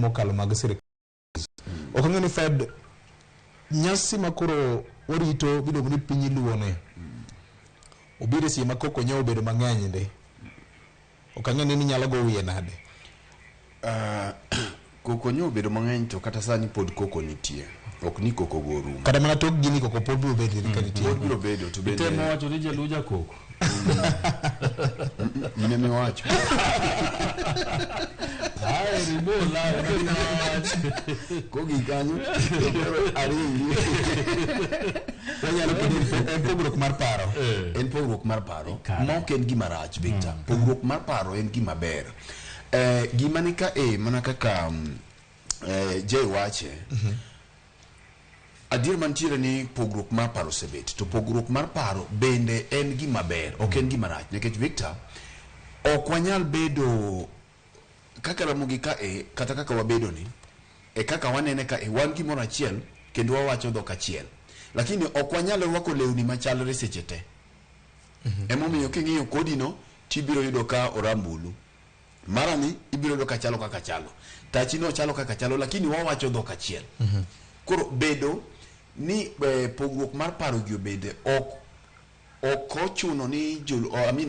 mokalo mag sirikal. Okang'eni Fed nyasi makoro orito bido ni piny luone. Obire si makoko nyawo bedo mang'eny ndi. Okang'eni ni nyalo go wiye nade. Koko nyawo bedo mang'eny to kata sani pod koko nitie. Ok ni koko go rum. Kada mana tok gini koko pod biro bedo nitie. Pod biro bedo to bende. Temo wacho ni jaluja koko. Ine mi wacho. Ai ribola kogi kanyo aringi. Wanyalo kidi en pogruok mar paro. En pogruok mar paro. Mok en gima rach Victor. Pogruok mar paro en gima ber. Gima ni ka mana kaka Jay wache. Adir mantiere ni pogruok mar paro sebet. To pogruok mar paro bende en gima ber. Ok en gima rach. Nikech Victor ok wanyal bedo kaka Ramogi ka kata kaka wabedo ni kaka wanene ka wan gimoro achiel kendo wawacho dhok achiel, lakini ok wanyal rwako lewni machalre seche te. Emomiyo king'iyo kodi no tibiro yudo ka orambulu, marani ibiro yudo ka chalo kaka chalo, tachino chalo kaka chalo, lakini wawacho dhok achiel. Koro bedo ni pogruok mar paro gi obede ok ochuno ni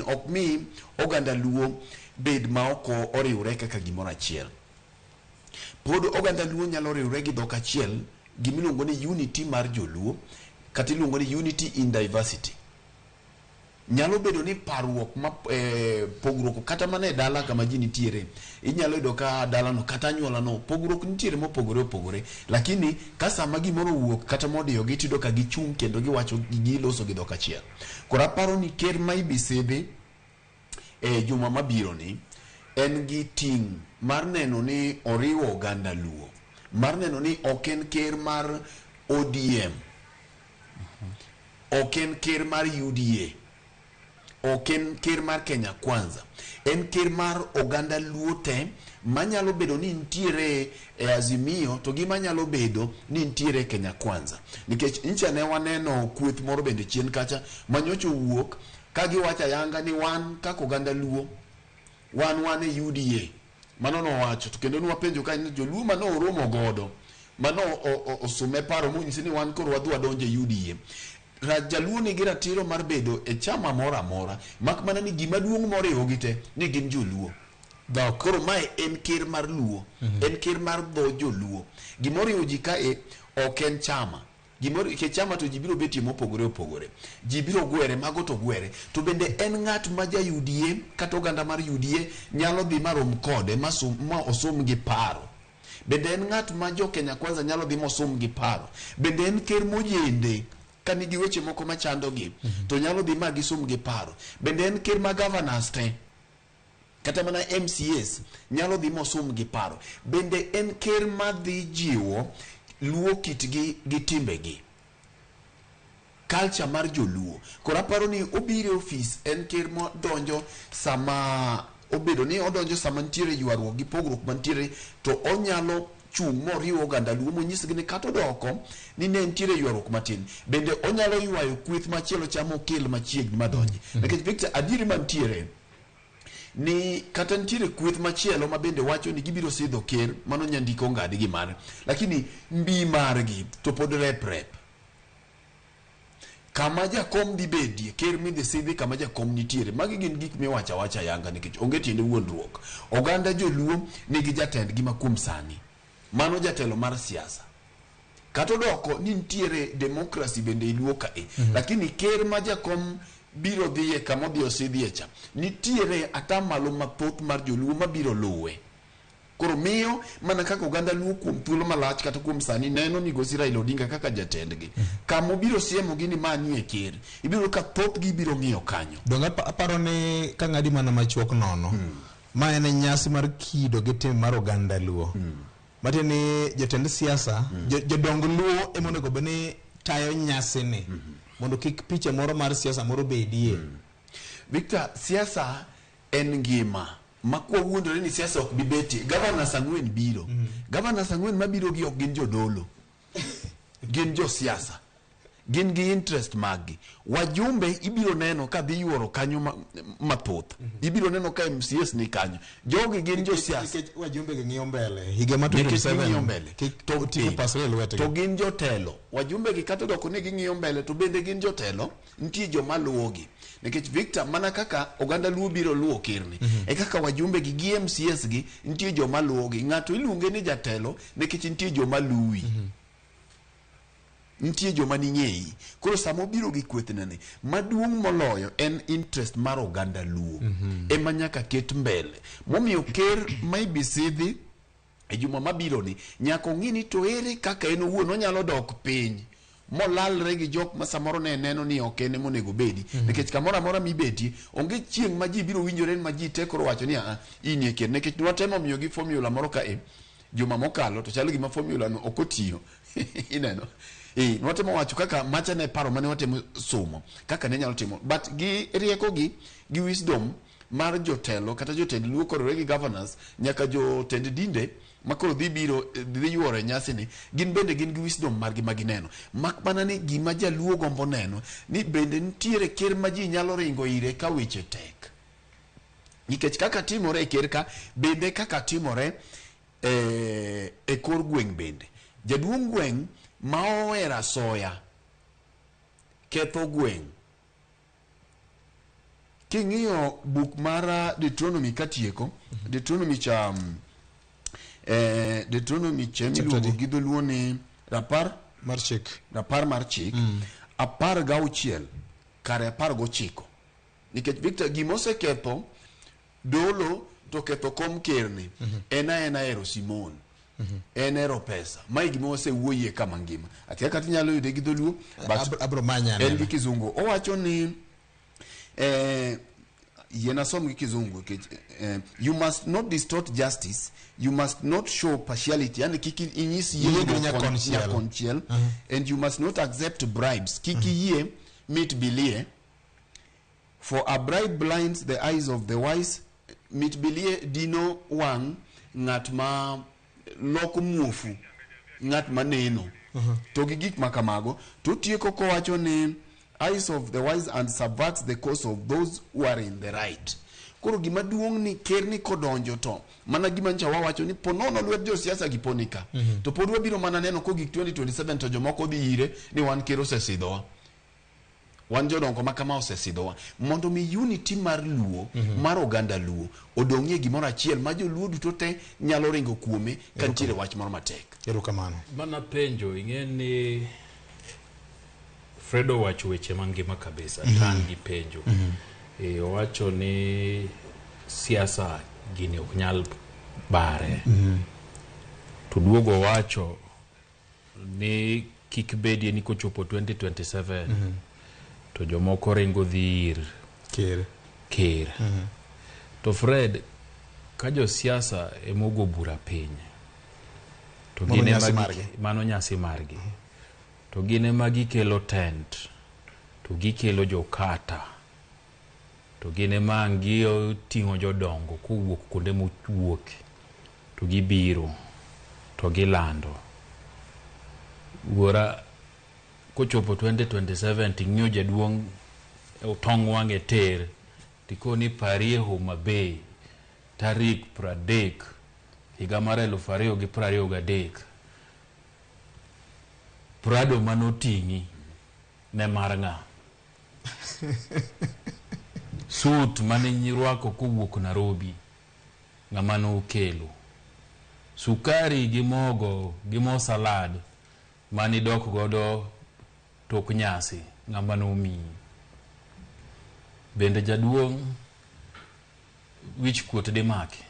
ok mi oganda luo bed ma oko oriwre kaka gimoro achiel. Pod oganda luo nyalo riwre gi dhok achiel, gimiluongo ni unity mar joluo, kata iluongo ni unity in diversity. Nyalo bedo ni parruok ma pogruok kata mana e dala kama ji nitiere, inyalo yudo ka dala no kata anyuola no pogruok nitiere mopogore opogore, lakini ka sama gimoro wuok kata modiyo gitido ka gichung' kendo giwacho giloso gi dhok achiel. Koro aparo ni ker ma ibisidhi juma mabiro ni en gi ting' mar neno ni oriwo oganda luo, mar neno ni ok en ker mar ODM, ok en ker mar UDA, ok en ker mar Kenya Kwanza, en ker mar oganda luo te, manyalo bedo ni nitiere Azimio to gima nyalo bedo ni nitiere Kenya Kwanza. Nikech ncha ne waneno kweth moro bende chien kacha manyocho wuok kagi wacha yanga ni wan kaka oganda luo wan e UDA. Mano no wacho to kendo nwapenjo ka ni joluo mano oromo godo mano osume paro munyisi ni wan koro wadwa donje UDA. Rajaluo ni gira tiro mar bedo e chama mora mora, mak mana ni gima duong' moriwo gite ni gin joluo. Koro mae en ker mar luo, en ker mar dho joluo. Gimoriwo ji ka ok en chama. Gimoro ke chama to jibiro betie mopogore opogore. Jibiro gwere mago to gwere. To bende en ng'at ma ja UDA kata oganda mar UDA nyalo dhi marom kode ma osom gi paro. Bende en ng'at ma jo Kenya Kwanza nyalo dhi mosom gi paro. Bende en ker mojende kanigi weche moko machando gi to nyalo dhi ma gisom gi paro. Bende en ker ma governors te kata mana MCS nyalo dhi mosom gi paro. Bende en ker ma dhi jiwo luo kitgi gi timbegi, culture mar joluo. Koro aparo ni obire office en ker mo donjo sama obedo ni odonjo sama ntiere ywaruok gi pogruok mantiere, to onyalo chung' moriwo oganda luo monyisgi ni kata odoko ni ne ntiere ywaruok matin, bende onyalo ywayo kweth machielo chamo kel machiegni madonji. Nikech Victor adiri mantiere ni kata ntiere kweth machielo ma bende wacho ni gibiro sidho ker, mano nyandiko ngadi gi mare, lakini mbi margi to pod rep. Kama jakom di bedie, ker midhi sidhi kama jakom nitiere. Magi gin gik miwacha wacha yanga nikech onge tiende wuondruok. Oganda joluo nigi jatend gi makum sani, mano jatelo mar siasa. Kata odoko ni ntiere demokrasi bende iluo ka lakini ker ma jakom biro dhiye kama odhi osidhie cha, nitiere atamalo mathoth mar joluo mabiro luwe. Koro miyo mana kaka oganda luo kuom thuolo malach kata kuom sani neno ni Gosi Raila Odinga kaka jatendgi, kama obiro siemo gi ni manie ker, ibiro ka thoth gi biro ng'iyo kanyo. Donga aparo ni ka ng'adi mana machuok nono, ma en nyasi mar kido gi tim mar oganda luo. Matini jatend siasa, jodong luo emonego beni tayo nyasi ni. Mondo kik picha moro mar siasa moro bedie. Victor, siasa en ngima. Makwa wuondore ni siasa ok bibeti. Governor Sangwen biro. Governor Sangwen mabiro gi ok gin jodolo. Gin jo siasa. gin gi interest magi. Wajumbe ibiro neno ka dhi yuoro kanyo mathoth. Ibiro neno ka MCS ni kanyo. Jogi gin josiasa. Wajumbe gi ng'iyo mbele. Higa ma 27 to gin jotelo. Wajumbe gi kata doko ni ging'iyo mbele to bende gin jotelo. Nitie joma luwogi. Nikech Victor mana kaka oganda luo biro luwo kirni. E kaka wajumbe gi MCS gi nitie joma luwogi. Ng'ato iluonge ni jatelo nikech nitie joma luwi. Nitie joma ning'eyi. Koro samo biro gi kwethneni maduong' moloyo en interest mar oganda luo ema nyaka ket mbele. Momiyo ker maibisidhi e juma mabiro ni nyaka ong'i ni to ere kaka en owuon onyalo dok piny molalre gi jok ma samoro ne neno ni ok en monego bedi. Nikech kamoro amora mibeti onge chieng' ma ji biro winjore ma ji tekoro wacho ni inie ker. Nikech nwatemo miyo gi formula moro ka juma mokalo to chalo gima formula no ok otiyo. Ineno. Nwatemo wacho kaka macha ne paro mane watemo somo kaka ne nyalo timo, but gi rieko gi wisdom mar jotelo kata jotend luo korore gi governors nyaka jotend dinde makoro dhi yuoro nyasi ni gin bende gin gi wisdom margi magineno. Mak mana ni gima jaluo gombo neno ni bende nitiere ker ma ji nyalo ringo ire ka weche tek. Nikech kaka timore e ker ka bende kaka timore e kor gweng' bende. Jaduong' gweng' ma owera soya ketho gweng'. King'iyo buk mar Deuteronomy katieko, Deuteronomy miluongo gi dholuo ni rapar mar chik 16 kare 19. Nikech Victor gimoseketho dolo to ketho kom kerni ena ero Simon. En ero pesa. Mai gima osewuoyie kama ngima. Akia kata nyalo yude gi dholuo abro manya en gi kizungu. Owacho ni yena som gi kizungu you must not distort justice, you must not show partiality, yani kiki inyisi konchiel, and you must not accept bribes. Kiki yie mit bilie, for a bribe blinds the eyes of the wise. Mit bilie dino wang ngat ma loko muofu, ngat maneno. To gi gik makamago to tieko kowacho ni eyes of the wise and subverts the cause of those who are in the right. Koro gima duong' ni ker ni kodonjo to mana gima ncha wawacho ni ponono lwet jo siasa giponika. To pod wabiro mana neno ko gik 2027 to jomoko dhi ire ni wan ker osesidhowa. Wan jodongo makama osesidhowa. Mondo mi unity mar luo, mar oganda luo odong'ie gimoro achiel ma joluo duto te nyalo ringo kuome ka nitiere wach moro matek. Erokamano. Mana penjo ing'eni Fredo wacho weche mangima kabisa tan gi penjo. Owacho ni siasa gini ok nyal bare. To duogo wacho ni kik bedie ni kochopo 2027 to jomoko ringo dhir ker. To Fred, ka jo siasa emogo bura piny to gine mano nyasi margi. To gine magi kelo tent, to gikelo jokata, to gine mangi ting'o jodongo kowuok kuonde mowuok, to gibiro, to gilando. Wuora kochopo 2027 ting'io jaduong' tong' wang'e ter, tikoni parie Homa Bay tarik 30 higa mar 2023. Prado manoting'i ne mar ng'a. Suit mane nyirwako kowuok Nairobi ng'ama nokelo. Sukari gi mogo gi mo salad mani dok godo tok nyasi ng'ama nomi. Bende jaduong' wich kuot de maki.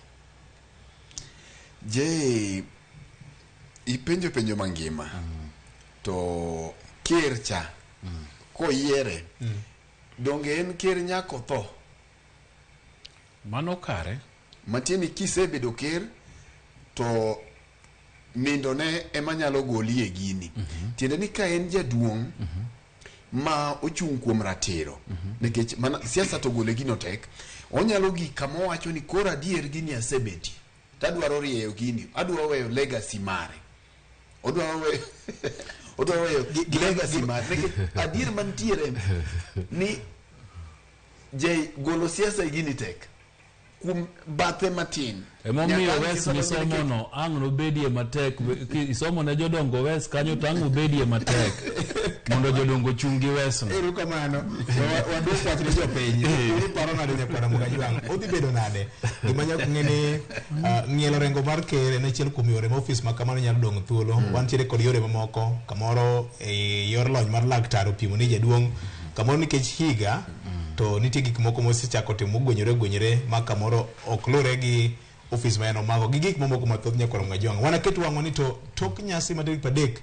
Ipenjo mangima. To ker cha koyiere donge en ker nyako tho. Mano kare matieni kisebedo ker to nindo ne ema nyalo goli e gini. Tiende ni ka en jaduong' ma ochung' kuom ratiro, nikech mana siasa to gole gino tek, onyalo gi kama wacho ni kora adier gini asebeti tadwaro rieyo gini, adwaro weyo legacy mare, odwaro weyo odoyo legacy mar adier mantiere ni je golo siasa gini tek kum bathe matin emomiyo wes misomo no ang' nobedie matek isomo ne jodongo wes kanyo to ang' obedie matek mondo jodongo chungi wes no erokamano wadok wach ne jopiny uru paro nade nyakwara Mugajwang' odhi bedo nade gima nyaka ng'eni ng'ielo rengo mar ker en achiel kuom yore ma ofis ma kamano nyalo dong' thuolo wantiere kod yore mamoko kamoro e yor lony mar laktar opimo ni jaduong' kamoro nikech higa to nitie gik moko mosechako timo gwenyore ma kamoro ok lure gi ofis ma en omago gi gik mamoko mathoth nyakwara Mugajwang'. Wanaketo wang'o ni to tok nyasi ma tarik 3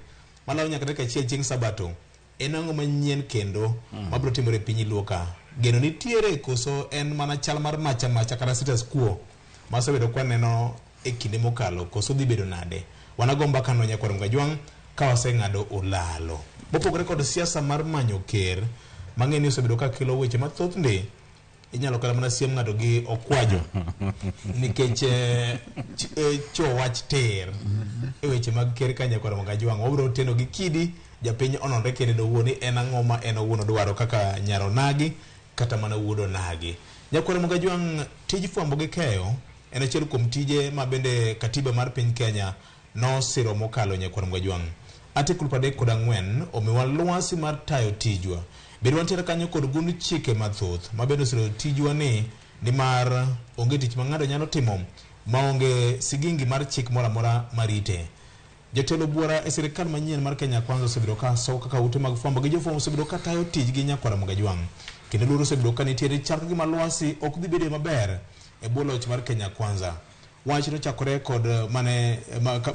malawo nyaka tarik 1 chieng' Sabato en ang'o manyien kendo mabiro timore piny Luo ka? Geno nitiere koso en mana chal mar macha kata status quo masebedo kwa neno e kinde mokalo koso dhi bedo nade? Wanagomba kano nyakwara Mugajwang' ka waseng'ado olalo mopogore kod siasa mar manyo ker mang'eni osebedo ka kelo weche mathoth ndi inyalo kala mana siem ng'ado gi okwajo nikech cho wach ter e weche mag ker ka nyakwara Mugajwang' wabiro teno gi kidi japiny ononre kendo wuoni en ang'o ma en owuon dwaro kaka nyaro nagi kata mana wuodo nagi. Nyakwara Mugajwang', tij fwambo gi keyo en achiel kuom tije ma bende katiba mar piny Kenya nosiro mokalo nyakwara Mugajwang'. Article 34 omiwa lwasi mar tayo tijwa. Bedo wantiere kanyo kod gund chike mathoth ma bende osiro tijwa ni mar onge tich ma ng'ato nyalo timo maonge sigingi mar chik moro amora marite. Jotelo buora e sirikal manyien mar Kenya Kwanza osebedo ka soko kaka ute mag fwambo gi jofwambo osebedo ka tayo tijgi nyakwara Mugajwang'. Kendo luoro osebedo ka nitiere chal gima lwasi ok dhi bedo maber e bwo loch mar Kenya Kwanza. Wach nochakore kod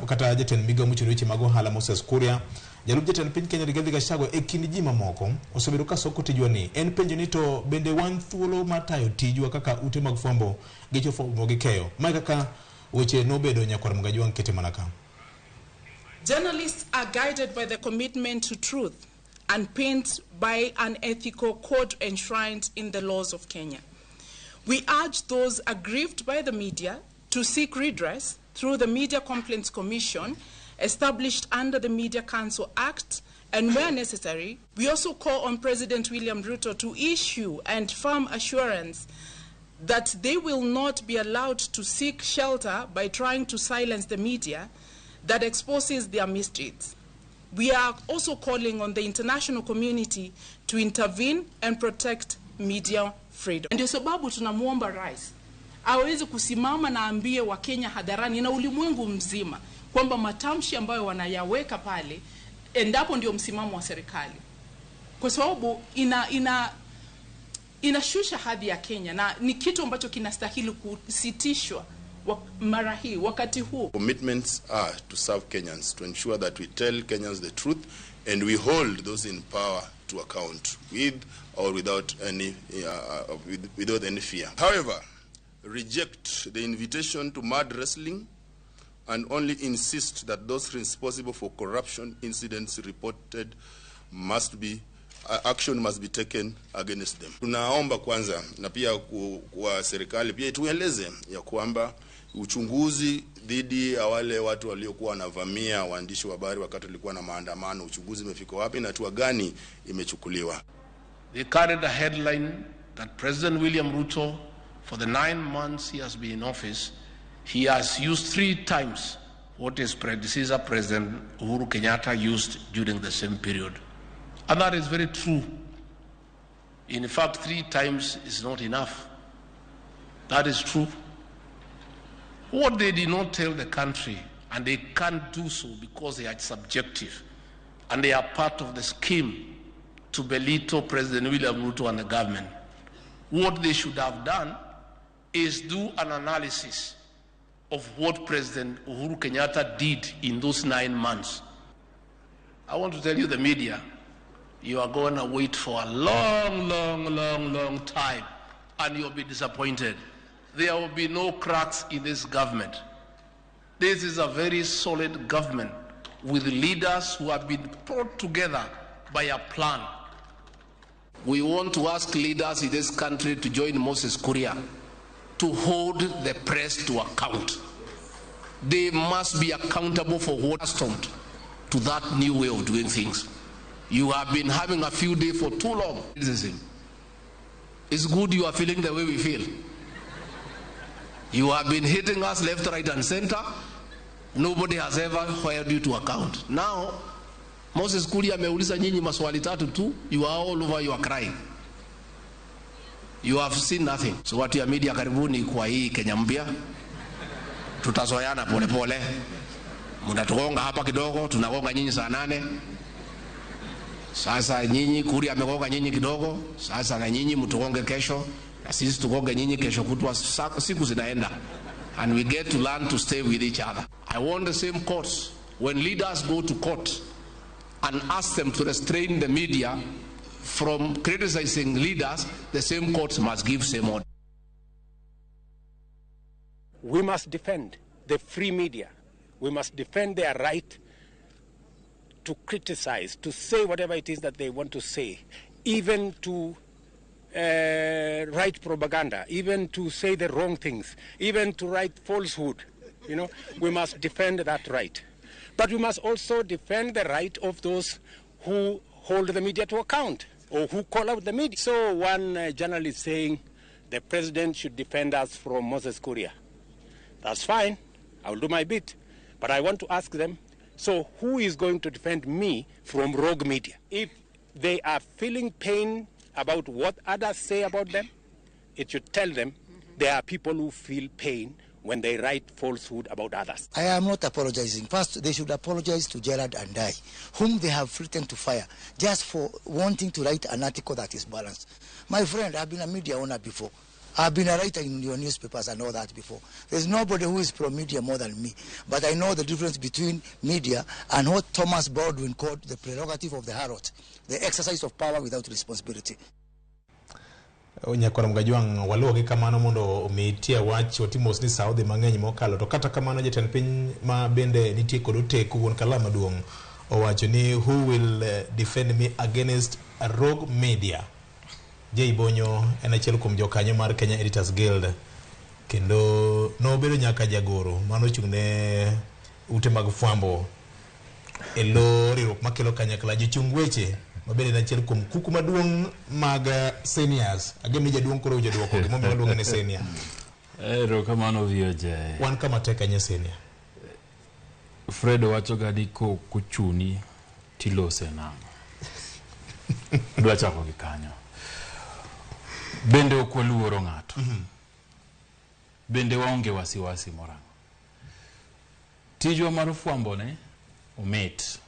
kata jatend migawo mochung' weche mag ohala Moses Kuria, jalup jatend piny Kenya Rigathi Gachagua e kind ji mamoko osebedo ka soko tijwa ni. En penjo ni to bende wan thuolo mar tayo tijwa kaka ute mag fwambo gi jofwambo gi keyo. Mae kaka weche nobedo nyakwara Mugajwang' kete manaka. Journalists are guided by the commitment to truth and paint by an ethical code enshrined in the laws of Kenya. We urge those aggrieved by the media to seek redress through the Media Complaints Commission established under the Media Council Act, and where necessary, we also call on President William Ruto to issue and firm assurance that they will not be allowed to seek shelter by trying to silence the media that exposes their misdeeds. We are also calling on the international community to intervene and protect media freedom. Ndio sababu tunamuomba rais aweze kusimama na ambie wa Kenya hadharani na ulimwengu mzima kwamba matamshi ambayo wanayaweka pale endapo ndio msimamo wa serikali, kwa sababu inashusha hadhi ya Kenya na ni kitu ambacho kinastahili kusitishwa mara hii wakati huu. Commitments are to serve Kenyans, to ensure that we tell Kenyans the truth and we hold those in power to account with or without any fear. However, reject the invitation to mud wrestling and only insist that those responsible for corruption incidents reported action must be taken against them. Tunaomba kwanza na pia kwa serikali pia tueleze ya kwamba uchunguzi dhidi ya wale watu waliokuwa wanavamia waandishi wa habari wakati walikuwa na maandamano, uchunguzi umefika wapi na hatua gani imechukuliwa? They carried a headline that President William Ruto, for the 9 months he has been in office, he has used 3 times what his predecessor President Uhuru Kenyatta used during the same period. And that is very true. In fact, 3 times is not enough. That is true. What they did not tell the country, and they can't do so because they are subjective, and they are part of the scheme to belittle President William Ruto and the government. What they should have done is do an analysis of what President Uhuru Kenyatta did in those 9 months. I want to tell you, the media, you are going to wait for a long time, and you'll be disappointed. There will be no cracks in this government. This is a very solid government with leaders who have been brought together by a plan. We want to ask leaders in this country to join Moses Kuria to hold the press to account. They must be accountable for what has happened. to that new way of doing things. You have been having a few days for too long. It's good you are feeling the way we feel. You have been hitting us left, right, and center. Nobody has ever held you to account. Now, Moses Kuria ameuliza nyinyi maswali tatu tu. You are all over, you are crying. You have seen nothing. So watu ya media, karibuni kwa hii Kenya mpya. Tutazoeana pole pole. Mnatugonga hapa kidogo, tunagonga nyinyi saa 8. Sasa nyinyi Kuria amegonga nyinyi kidogo. Sasa na nyinyi mtugonge kesho. Na sisi tugonge nyinyi kesho kutwa. Siku zinaenda. And we get to learn to stay with each other. I want the same courts. When leaders go to court and ask them to restrain the media from criticizing leaders, the same courts must give same order. We must defend the free media. We must defend their right to criticize, to say whatever it is that they want to say, even to write propaganda, even to say the wrong things, even to write falsehood. You know, we must defend that right. But we must also defend the right of those who hold the media to account or who call out the media. So one journalist saying the president should defend us from Moses Kuria. That's fine. I will do my bit. But I want to ask them, so who is going to defend me from rogue media? If they are feeling pain about what others say about them, it should tell them there are people who feel pain when they write falsehood about others. I am not apologizing. First, they should apologize to Gerard and I, whom they have threatened to fire, just for wanting to write an article that is balanced. My friend, I've been a media owner before. I've been a writer in your newspapers and all that before. There's nobody who is pro-media more than me. But I know the difference between media and what Thomas Baldwin called the prerogative of the harlot, the exercise of power without responsibility. Nyakwara Mgajwang waluogi kamano mondo umeitia wach otimos ni saudhi mang'eny mokalo to kata kamano jatend piny ma bende nitie kod oteku wuon kalama duong' owacho ni who will defend me against a rogue media. Jay Bonyo en achiel kuom jokanyo mar Kenya Editors Guild kendo nobedo nyaka jagoro mano chung'ne ute mag fwambo elo riwruok makelo kanyakla jochung weche mabende en achiel kuom kuku maduong' mag seniors. Agemi jaduong' koro jaduoko gima maluongo ni senior. Erokamano vioje. Wan kama tek anya senior. Fredo wacho gadi ko kuchuni tilose nang'o. Dwa chako gi kanyo. Bende okwaluoro ng'ato. Bende waonge wasiwasi morang'o. Tijwa mar fwambo ne omit.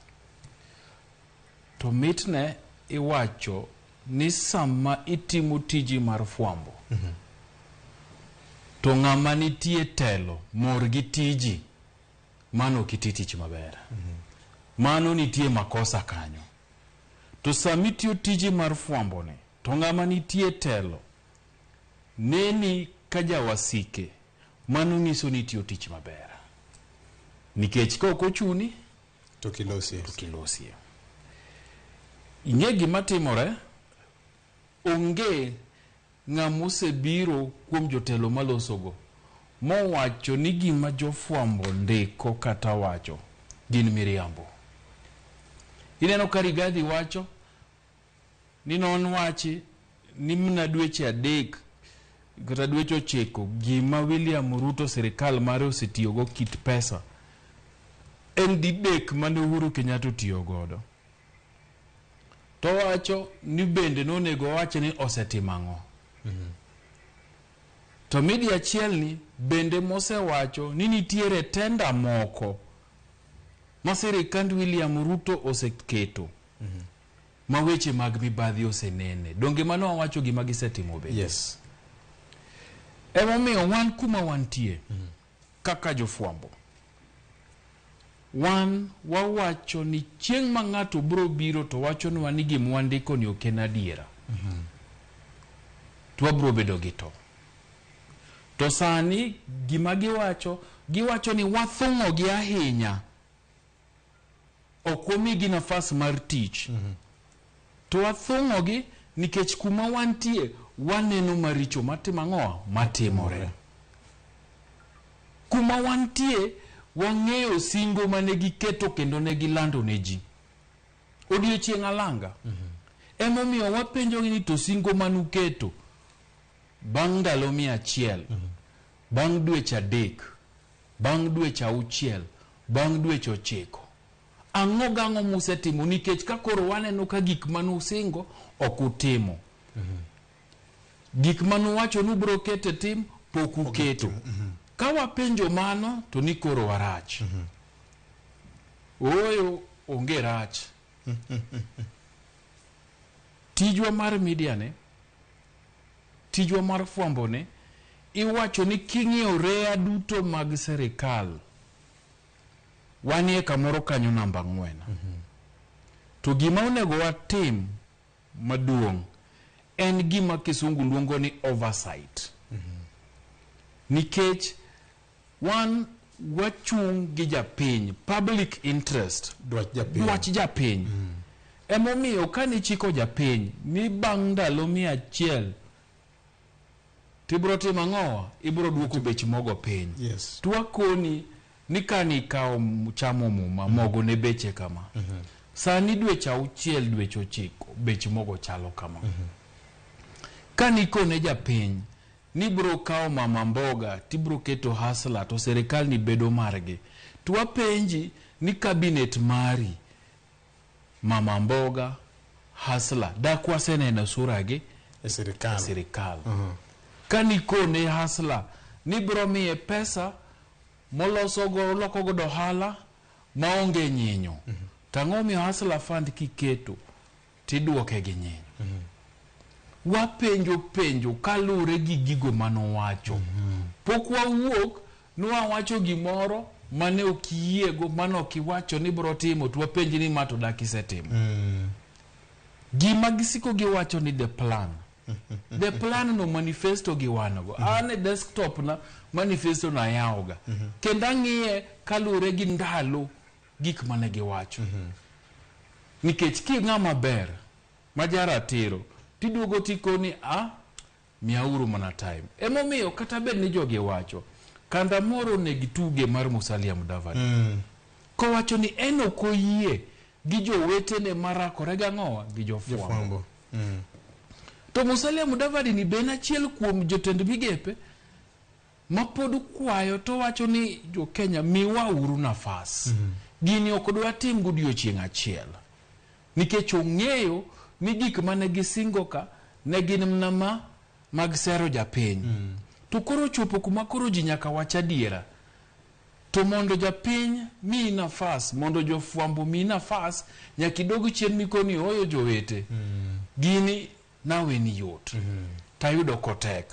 To mitne iwacho ni sama itimo tiji mar fwambo. To ng'ama nitie telo mor gi tiji mano kiti tich maber. Mano nitie makosa kanyo. To sama itiyo tiji mar fwambo ne to ng'ama nitie telo neni kaja wasike mano nyiso ni itiyo tich maber. Nikech ka ok ochuni to kilosie. Ing'e gima timore onge ng'amosebiro kuom jotelo malosogo mowacho ni gima jofwambo ndiko kata wacho gin miriambo. Ineno ka Rigathi wacho ni non wachi ni mna dweche 3 kata dweche 9 gima William Ruto serikal mare osetiyogo kit pesa en didek mane Uhuru Kenyatta otiyo godo. To wacho ni bende nonego wache ni osetimang'o. To media achiel ni bende mosewacho ni nitiere tenda moko ma sirikand William Ruto oseketo. Ma weche mag mibadhi osenene. Donge mano wacho gima gisetimo be. Yes. Emomiyo wan kuma wantie kaka jofwambo. Wan wawacho ni chieng' ma ng'ato bro biro to wacho ni wan gi mwandiko ni ok en adiera. To wabro bedo gi to. To sani gima giwacho ni wathung'o gi ahinya. Ok wamigi nafas mar tich. To wathung'o gi nikech kuma wantie waneno maricho matimore. Kuma wantie wang'eyo singo mane giketo kendo ne gilando ne ji odiochieng' alanga emomiyo wapenjo ni to singo manuketo bang' ndalo 100 bang' dweche 3 bang' dweche 6 bang' dweche 9 ang'o gang'o musetimo nikech ka koro waneno ka gik manusingo ok utimo gik manuwacho nubro kete tim pok uketo ka wapenjo mano to ni koro warach oyo onge rach tijwa mar media ne tijwa mar fwambo ne iwacho ni king'iewo rea duto mag serikal wanie kamoro kanyo namba 4 to gima onego watim maduong' en gima kisungu luongo ni oversight nikech wan wachung' gi japiny public interest dwach japiny emomiyo kani chiko japiny ni bang' ndalo 100 tibro timo ang'owa ibro duoko bech mogo piny twakoni ni kani kao chamo muma mogo ne beche kama sani dweche 6 dweche 9 bech mogo chalo kama kani kone japiny ni bro kao mama mboga tibro keto hasla to serikal ni bedo margi twapenji ni cabinet mari mama mboga hasla dakwaseneno suragi serikal kani kone hasla ni bro miye pesa moloso go loko go dohala maonge nyinyo tang'omi hasla fund kiketo tiduoke gi nyinyo wapenjo kalure gi gigo manowacho pok wawuok nwawacho gimoro mane okiyiego mane okiwacho ni bro timo twapenji ni mato dakisetimo gima gisiko giwacho ni the plan no manifesto giwanogo ane desktop na manifesto na yaoga kendo ang'iye kalure gi ndalo gik mane giwacho nikech king'ama ber majaratiro tiduogo tikoni miauru mana time emomiyo kata bed ni jogi wacho kanda moro ne gituge mar Musalia Mudavadi kowacho ni en okoyie gi jowetene marakore gang'owa gi jofwambo to Musalia Mudavadi ni ben achiel kuom jotend migepe mapod kwayo to wacho ni jo Kenya miwauru nafas gini ok dwa tim godiochieng' achiel nikech ong'eyo ni gik mane gisingo ka ne gin mnama mag sero japiny to koro chopo kuma koro ji nyaka wach adiera to mondo japiny mi nafas mondo jofwambo mi nafas nyakidog chien mikoni oyo jowete gini nawe ni yot tayudo kotek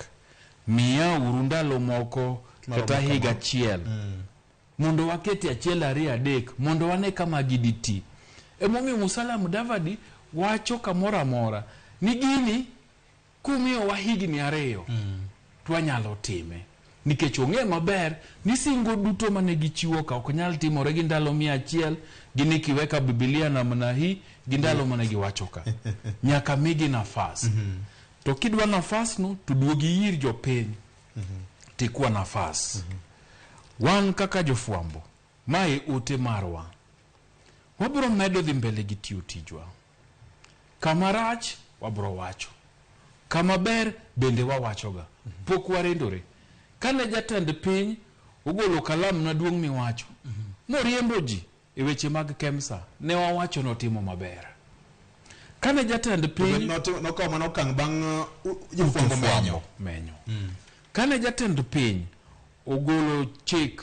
miya uru ndalo moko kata higa achiel mondo waketi achiel 2 3 mondo wane kama giditi emomiyo Musalia Mudavadi wacho kamora mora ni gini kumiyo wahigni 2 twanyalo time nikech ong'e maber ni singo duto mane gichiwo ka ok nyal timore gi ndalo 100 gini kiweka Biblia namna hii gi ndalo mane giwacho ka nyaka migi nafas to kidwa nafas no tuduogi yir jopiny tikwa nafas wan kaka jofwambo mai ute marwa wabro medo dhi mbele gi tiyo tijwa kama rach wabro wacho kama ber bende wawachoga pok warendore kane jatend piny ogolo kalam na duong' miwacho moriembo ji e weche mag KEMSA ne wawacho notimo maber kane jatend piny nokoma nokang' bang' jofwambo menyo kane jatend piny ogolo chik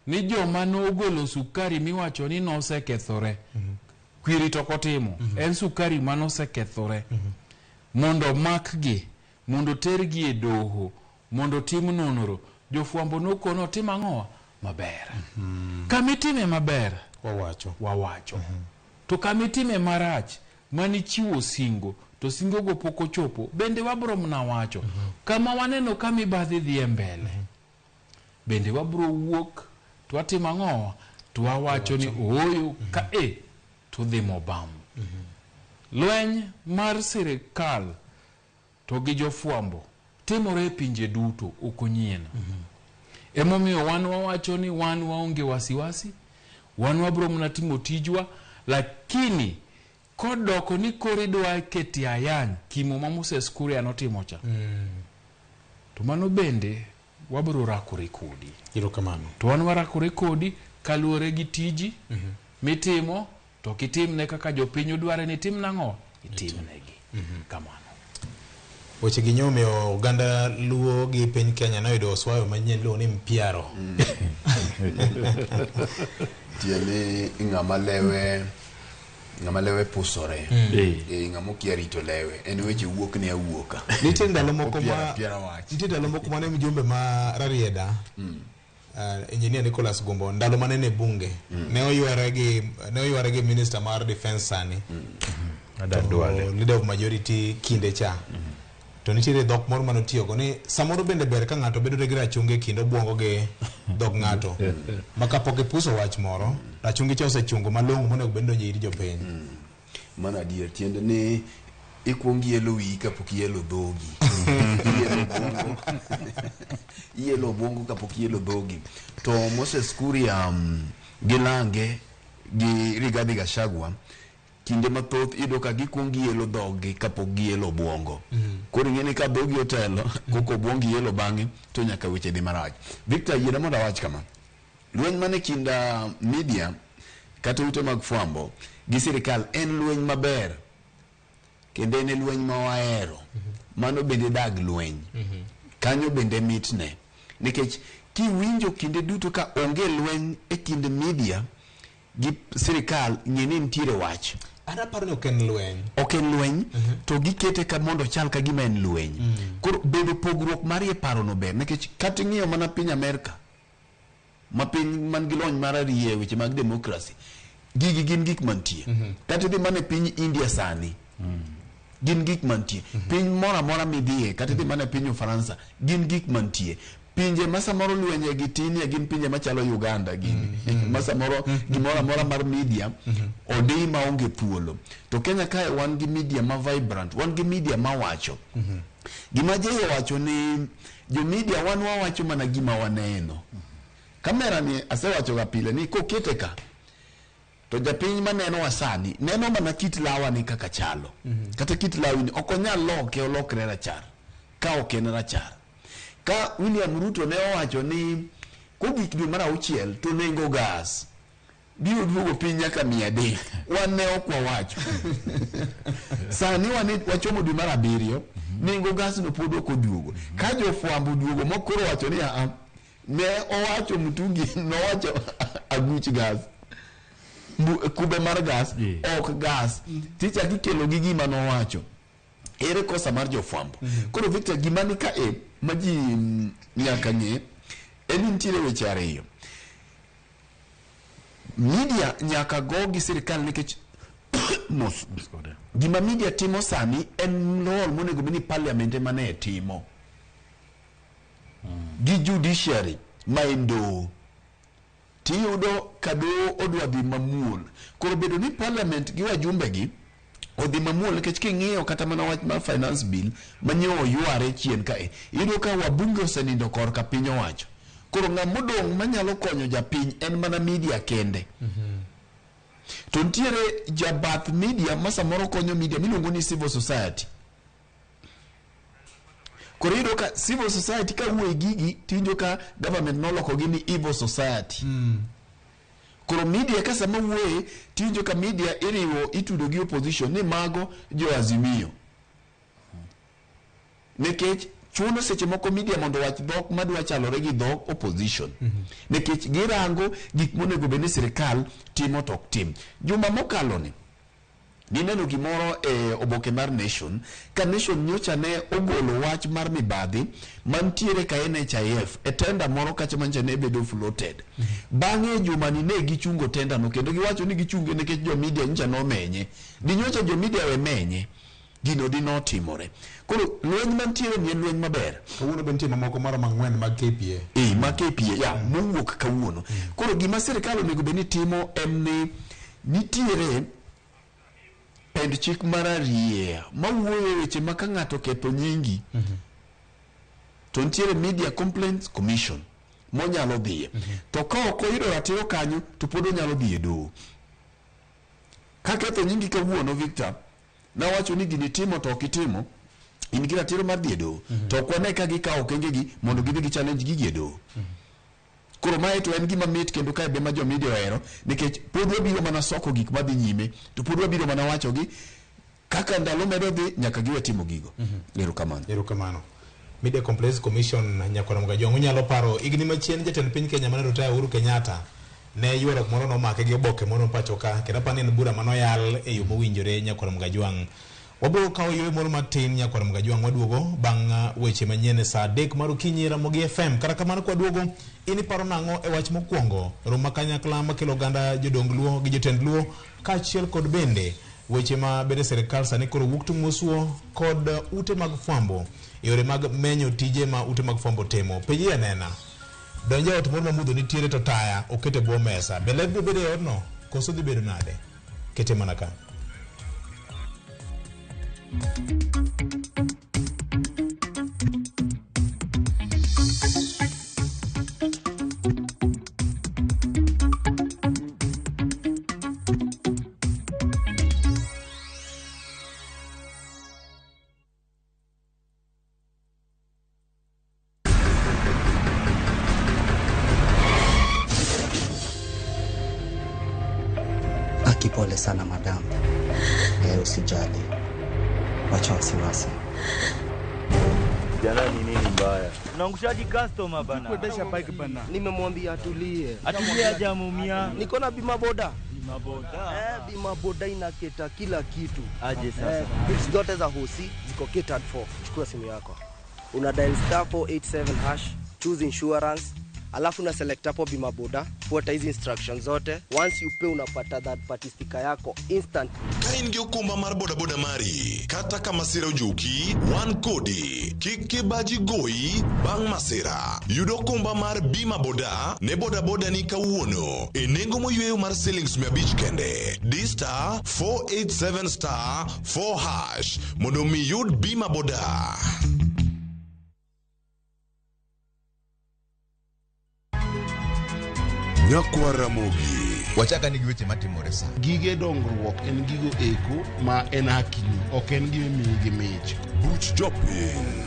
ni joma nogolo sukari miwacho ni nosekethore kwiri to kotimo en sukari manosekethore mondo makgi mondo tergi e doho mondo tim nonoro jofwambo nokono tim ang'owa maber kamitime maber wawacho to kamitime marach manichiwo singo to singo go poko chopo bende wabro mna wacho kama waneno kamibadhi dhi mbele bende wabro wuok twatimo ang'owa twawacho ni oyo ka tudhi mobam lweny mar sirikal to gi jofwambo timore e pinje duto okonyien Emomiyo wan wawacho ni wan waonge wasiwasi, wan wabro mna timo tijwa, lakini kodoko ni koridwa keti ayany kimo ma Moses Kuria notimo cha. To mano bende wabro rakore kodi. Iro kamano. To wan warakore kodi kaluore gi tiji mitimo, to kitimne kaka jopiny dware ni tim nang'o, itimnegi. Kamano. Weche gi nyome oganda luo gi piny Kenya noyudo oswayo manyien lo ni mpiaro. Tiene ng'ama lewe pusore. Ng'ama kia rito lewe. En weche wuok ne awuoka. Nitie ndalo moko ma ne mjumbe ma Rarieda. Engineer Nicholas Gombo ndalo manene bunge. Ne oyware gi Minister mar Defense sani. Leader of majority kinde cha. To nitiere dhok moro manotiyogo ni samoro bende ber ka ng'ato bedo gi rachunge kinde obwongo gi dhok ng'ato. Ma kapok ipuso wach moro, rachungi cha osechungo malong'o monego bed donjo ir jopiny. Mana adier tiende ni ikuongi yelo wi kapok yelo dhogi. Yelo bongo kapok yelo dhogi. To Moses Kuria gilange gi Rigathi Gachagua kinde mathoth ido ka gikuongi yelo dhogi kapok giyelo bongo. Koro ng'eni ka dhogi otelo koko bongi yelo bang'e to nyaka weche di marach. Victor yiena mondo awach kama. Lweny mane kinda media kata ute mag fwambo gi sirikal en lweny maber. Kende en lweny ma wahero. Mano bende dag lweny. Kanyo bende mitne. Nikech kiwinjo kinde duto ka onge lweny e kinde media gi sirikal ng'eni ntiere wach. Ana paro ni oken lweny. Oken lweny to gikete ka mondo chal ka gima en lweny. Koro bedo pogruok mar ye paro no ber nikech kata ng'iyo mana piny Amerika ma piny man gi lony mar ariye weche mag demokrasi gigi gin gik mantie. Kata dhi mana piny India sani gin gik mantie. Piny mora mora midhiye kata dhi mana piny Ufaransa gin gik mantie. Pinje masamoro lwenye gitinie gin pinje machalo Uganda gini. Masamoro gimora mora mar media odi ma onge thuolo. To Kenya kae wan gi media ma vibrant, wan gi media ma wacho. Gima jeyo wacho ni jo media wan wacho mana gima waneno. Kamera ni asewacho ga pile ni kokete ka to japiny maneno wasani neno mana kit lawa ni kaka chalo. Kata kit lawi ni okonyal loke olokre rachar ka oken rachar. Ka William Ruto ne owacho ni kogik dwe mar 6 to nengo gas biro duogo piny nyaka 300. Wan ne okwa wacho. Sani wachomo dwe mar 7 nengo gas no pod ok oduogo. Ka jofwambo duogo mokoro wacho ni ne owacho Mutungi nowacho aguch gas. Kube mar gas ok gas. Ticha kikelo gi gima nowacho. Ere kosa mar jofwambo. Koro Victor gima ni ka maji nyaka ng'e en nitiere weche ariyo. Media nyaka go gi sirikal nikech gima media timo sani en role monego bini parliament mane timo. Gi judiciary maindo tiyudo kado odwa dhi mamuol. Koro bedo ni parliament gi wajumbe gi odhi mamuol nikech king'iyo kata mana wach mar finance bill manyo yuare chien kae. Iyudo ka wabunge osenindo kor ka piny owacho. Koro ng'amodong' manyalo konyo japiny en mana media kende. To ntiere jabath media masamoro konyo media miluongo ni civil society. Koro iyudo ka civil society ka wuoye gigi tinjo ka government noloko gi ni evil society. Koro media ka sama wuoye tinjo ka media iriwo itudo gi opposition ni mago jo Azimio. Nekech chuno seche moko media mondo wach dhok madwa chalore gi dhok opposition. Nekech girango gik monego bed ni sirikal timo tok tim. Juma mokalo ni nineno gimoro oboke mar Nation ka Nation nyocha ne ogolo wach mar mibadhi mantiere ka NHIF tenda moro kacha mancha ne bedo floated. Bang'e juma ni ne gichungo tenda no kendo giwacho ni gichunge nikech jo media nyocha no menye. Dinyocha jo media we menye gino di notimore. Koro lweny mantiere ni lweny maber. Kawuono bentie mamoko maro mang'wen mag KPA. Mag KPA ya mowuok kawuono. Koro gima sirikal onego bed ni timo en ni nitiere pend chik mar ariye mawuoyo weche ma ka ng'ato ketho nyingi to nitiere Media Complaints Commission. monyalo dhiye. To ka ok oyudo ratiro kanyo to pod onyalo dhi e doho. Ka ketho nyingi kawuono Victor, nawacho ni gini timo to ok itimo, in gi ratiro mar dhi e doho. To ok wane ka gikawo okengegi mondo gidhi gi challenge gigi e doho. Koro mae to en gima mit kendo kae be ma jo media ohero, nikech pod wabiro mana soko gik madhi nyime, to pod wabiro mana wachogi kaka ndalo medo dhi nyaka giwe timo gigo. Erokamano. Media Complaints Commission Nyakwara Mugajong, unyalo paro igni machien jatend piny Kenya mane rutaya Uhuru Kenyatta ne yuoro moro nomake gi oboke moro pacho ka kendo pani en bura manoyal e yo mowinjore. Nyakwara Mugajong, wabiro kawo yore moro matin Nyakwara Mugajong, waduogo bang' weche manyien saa 3 mar okinyi Ramogi FM. Kata kamano kwa duogo ini paro nang'o e wach mokwongo roma kanyakla makelo ganda jodong luo gi jotend luo kaachiel kod bende weche ma bende serikal sani koro wuok tung' mosuo kod ute mag fwambo yore mag menyo tije ma ute mag fwambo timo. Peji anena donjo ot moro mamudho nitiere to taya okete bwo mesa, bele dhi bedo e odno koso dhi bedo nade? Kete mana ka. Pole sana madam. Usijali. Wacha wasiwasi. Jana ni nini mbaya? Unaangushaji customer bana. Kuendesha bike bana. Nimemwambia atulie. Atulie hajamumia. Niko na bima boda. Bima boda. Bima boda inaketa kila kitu. Aje sasa. Vitu zote za hosi ziko catered for. Chukua simu yako. Una dial *487#, choose insurance. Alafu na select hapo bima boda, fuata hizi instructions zote. Once you pay unapata that party sticker yako instant. Kain gi okumba mar boda boda mari, kata kama sira ojuki, wan kodi, kik baji goyi bang' masira. Yudo okumba mar bima boda ne boda boda ni kawuono e nengo moyweyo mar shillings 500 kende. *487*4# mondo mi yud bima boda. Nyakwara Ramogi. Wachaka nigi weche matimore sa. Gige dongruok en gigo eko ma en hakini, ok en gime miyi gi mich. Buch jopiny.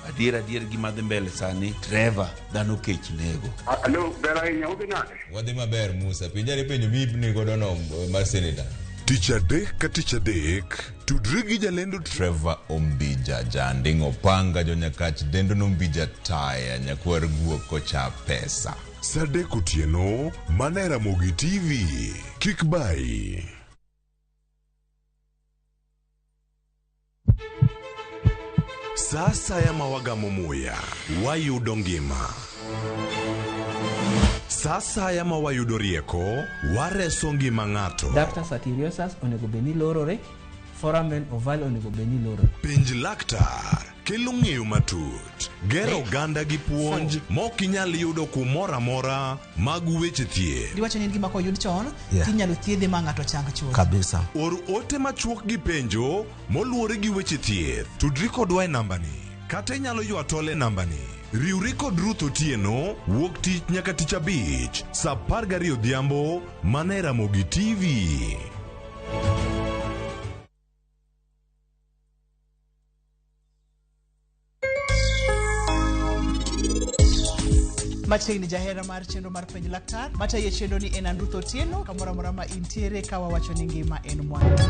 Adier gima dhi mbele sani, Trevor dhano kech nego. Alo, bera inya ubi nade? Wadhi maber Musa, pinjari penjo mipni godono mar seneta. Tich adek ka tich adek, tudri gi jalendo Trevor Ombija, janding opanga jonyakach dendo nombija taya nyakwar guok kocha pesa. Sadek otieno, mana Ramogi TV. Kik bai. Sasa ya mawagamo muya, wayudo ngima. Sasa ya mawayudo rieko, wareso ngima ng'ato. Ductus arteriosus onego beni lorore, foramen ovale onego beni lorore. Penj laktar kelo ng'eyo matut, gero ganda gi puonj mok inyal yudo kumoro amora mag weche thieth. Giwacho ni gima koyud chon, tinyalo thiedhe ma ng'ato chang chuth. Kabisa. Or ote machuok gi penjo moluwore gi weche thieth. Tudri kodwa e nambani, kata inyalo ywa tole nambani. Riwri kod Ruth Otieno, wuok tich nyaka tich abich, saa 12 odhiambo, mana e Ramogi TV. Machiegni jahera mar chenro mar penj laktar mataye chenro ni en Ruth Otieno, kamoro amora ma intiere ka wawacho ni ngima en mwandu.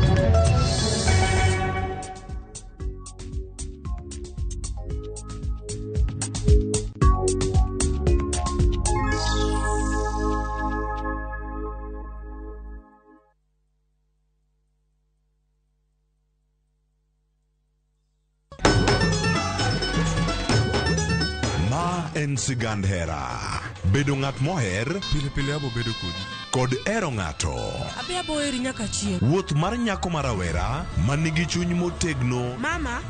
En sigand hera. Bedo ng'at moher, pile abo bedo kod ero ng'ato. Abe abo eri nyaka chieng'. Wuoth mar nyako marawera, manigi chuny motegno. Mama,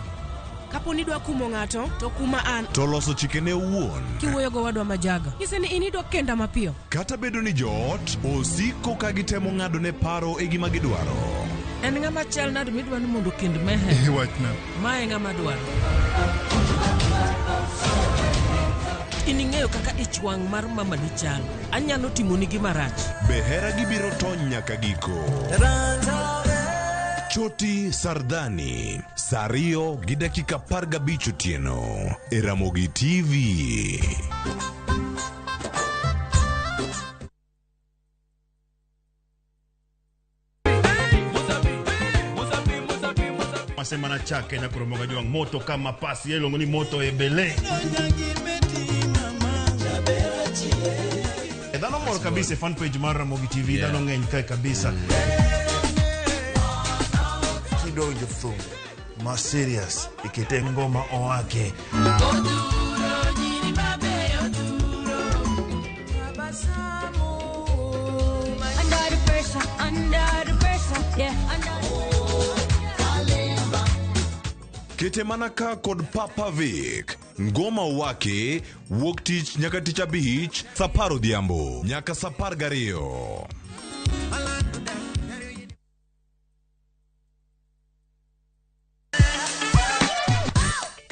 kapo ni dwa kumo ng'ato, to kuma an. To loso chikene owuon. Kiwuoyo go wadwa majaga. Nyise ni inidwa kenda mapiyo. Kata bedo ni joot, osiko ka gitemo ng'ado ne paro e gima gidwaro. En ng'ama chal nade midwa ni mondo kend mehe. Wachna. Mae ng'ama dwaro. nikech ining'eyo kaka ich wang' mar mama ni chal. Anyalo timoni gima rach. Behera gibiro tony nyaka giko. Choti Sardani, Sario gi dakika 15 otieno e Ramogi TV. Semana chake na kuromoga juang moto kama pasi yelo ngoni moto ebele. Dano mor kabisa fan page mar Ramogi TV dano ngeny kai kabisa. Kidonjo thum ma serious ikite ngoma oake. Kete manaka kod Papa Vic, ngoma wake, wuok tich nyaka tich abich, saparo dhiambo, nyaka sapar gariyo.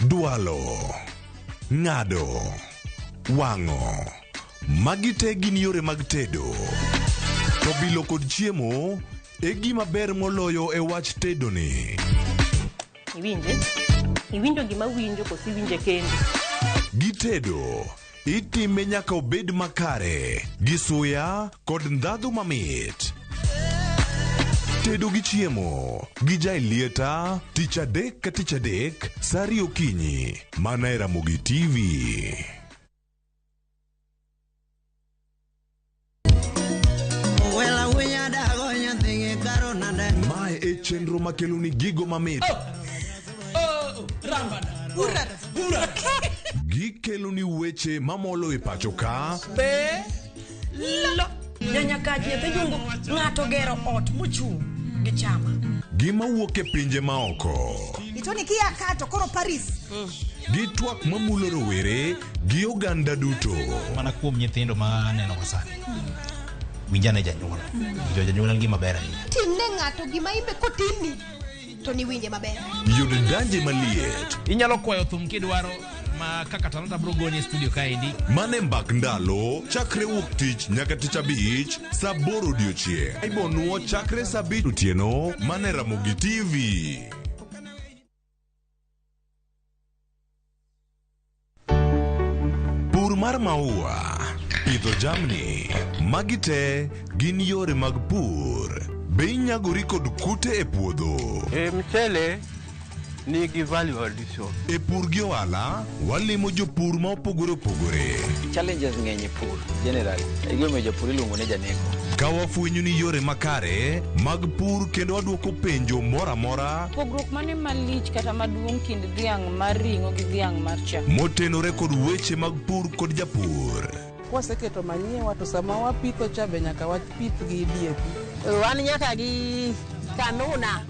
Dualo, ng'ado, wang'o, magi te gin yore mag tedo. To bilo kod chiemo, e gima ber moloyo e wach tedo ni. Iwinjo gima winjo kosi winje kendi. Gitedo itime nyaka obed makare gi suya kod ndhadhu mamit. Tedo gi chiemo gi jai lieta tich adek ka tich adek sari okinyi mana e Ramogi TV. Mae e chenro makelo ni gigo mamit. Gikelo ni weche mamolo e pacho ka. Nyanyakaji nyadhijungu ng'ato gero ot mochung' gi chama. Gima wuok e pinje maoko. Itoni kia kato koro Paris. Gitwak mamulo rowere gi oganda duto. Mana kuom nyithindo ma aneno kasani. Winjane janyuol. Janyuol gima ber ahinya. Timne ng'ato gima imbe kotimi. To ni winje maber. Yudo danje maliet. Inyalo kwayo thum kidwaro ma kaka talanta bro goni studio kaendi. Mane mbak ndalo chakre wuok tich nyaka tich abich saa 8 odiochieng'. Ibonuo chakre saa 7 otieno mane Ramogi TV. Pur mar maua, pidho jamni, magi te gin yore mag pur. Be inyagori kod kute e puodho. Mchele nigi value addition. E pur gi ohala, walimo jopur ma opogore opogore. Challenges ng'eny e pur generally. Igome jopur iluongo ne janeko. Ka wafwenyo ni yore makare mag pur kendo waduoko penjo mora mora. Pogruok mane malich kata maduong' kind dhiang' mar ring'o gi dhiang' mar chak. Motenore kod weche mag pur kod japur. Kwaseketo manyiwa to sama wapitho cha be nyaka wapith gi DAP. Wan nyaka gi kanuna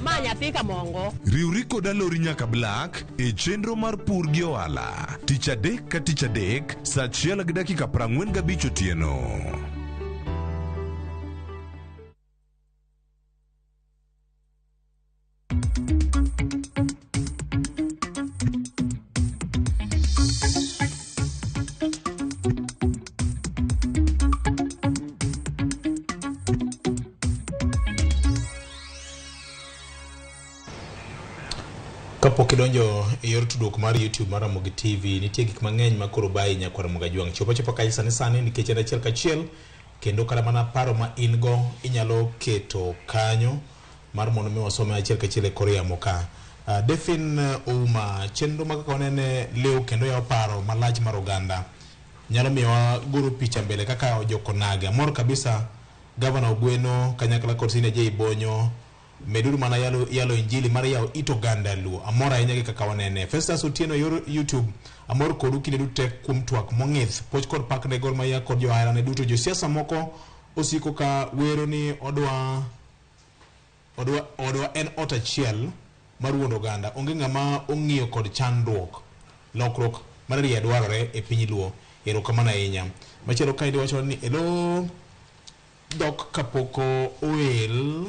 ma nyathi kamongo. Riwri kod alori nyaka Black e chenro mar pur gi ohala. Tich adek ka tich adek saa 1 gi dakika 45 otieno. Kapok idonjo e yor tudruok mar YouTube mar Ramogi TV, nitie gik mang'eny ma koro bai nyaka Ramogi juang. Chopo ka sani nikech en achiel kachiel kendo kata mana paro ma in go inyalo keto kanyo mar mondo mi wasome achiel kachiel e kor yamo ka. Defin Uma chenro ma KakaWanene leo kendo ya paro malach mar oganda. Nyalo miwa guru picha mbele kaka ojokonaga. Mor kabisa Governor Ogweno kanyakla kod Sine J Bonyo meduru mana yalo injili mar yao ito ganda luo amora ahinya gi KakaWanene. Festus Otieno yor YouTube amor kodu kinde dute kuom twak mong'ith poch kod pak ne gol maya kod johera ne duto josiasa moko osiko ka wero ni odwa en ot achiel mar wuondo oganda onge ng'ama ong'iyo kod chandruok lokruok mar rie dwarore e piny luo. Erokamano ahinya. Machielo kaendi wacho ni elo dok kapoko oel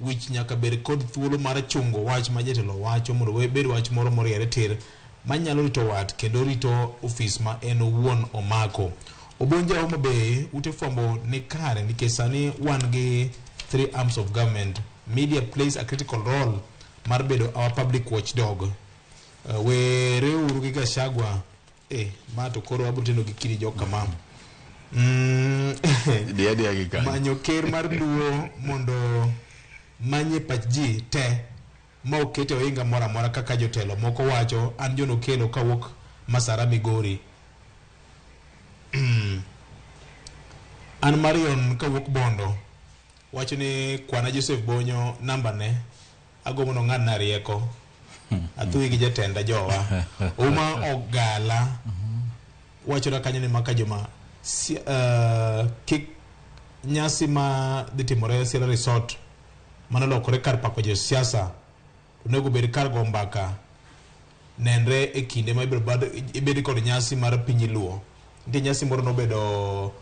wich nyaka ber kod thuolo mar chungo wach ma jatelo wacho mondo bed wach moro moriere tir manyalo rito wat kendo rito ofis ma en owuon omako. Obonja Homa Bay ute fwambo ni kare nikech sani wan gi 3 arms of government. Media plays a critical role mar bedo our public watchdog. Were uru gi Gachagua ma to koro abutino gi kiri joka ma manyo ker mar luo mondo manye pach ji te ma okete oinga mora mora kaka jotelo moko wacho an jono kelo kawuok Masara Migori. An Marion kawuok Bondo wacho ni kwana Joseph Bonyo namba ne agomo no ng'ad na rieko athui gi jatenda jowa Uma Ogala wacho na kanyo ni maka joma kik nyasi ma dhi timore Sierra Resort manolokore kar pako jo siasa onego bed kar go mbaka nenre e kinde ma ibed kod nyasi mar piny luo. Nitie nyasi moro nobedo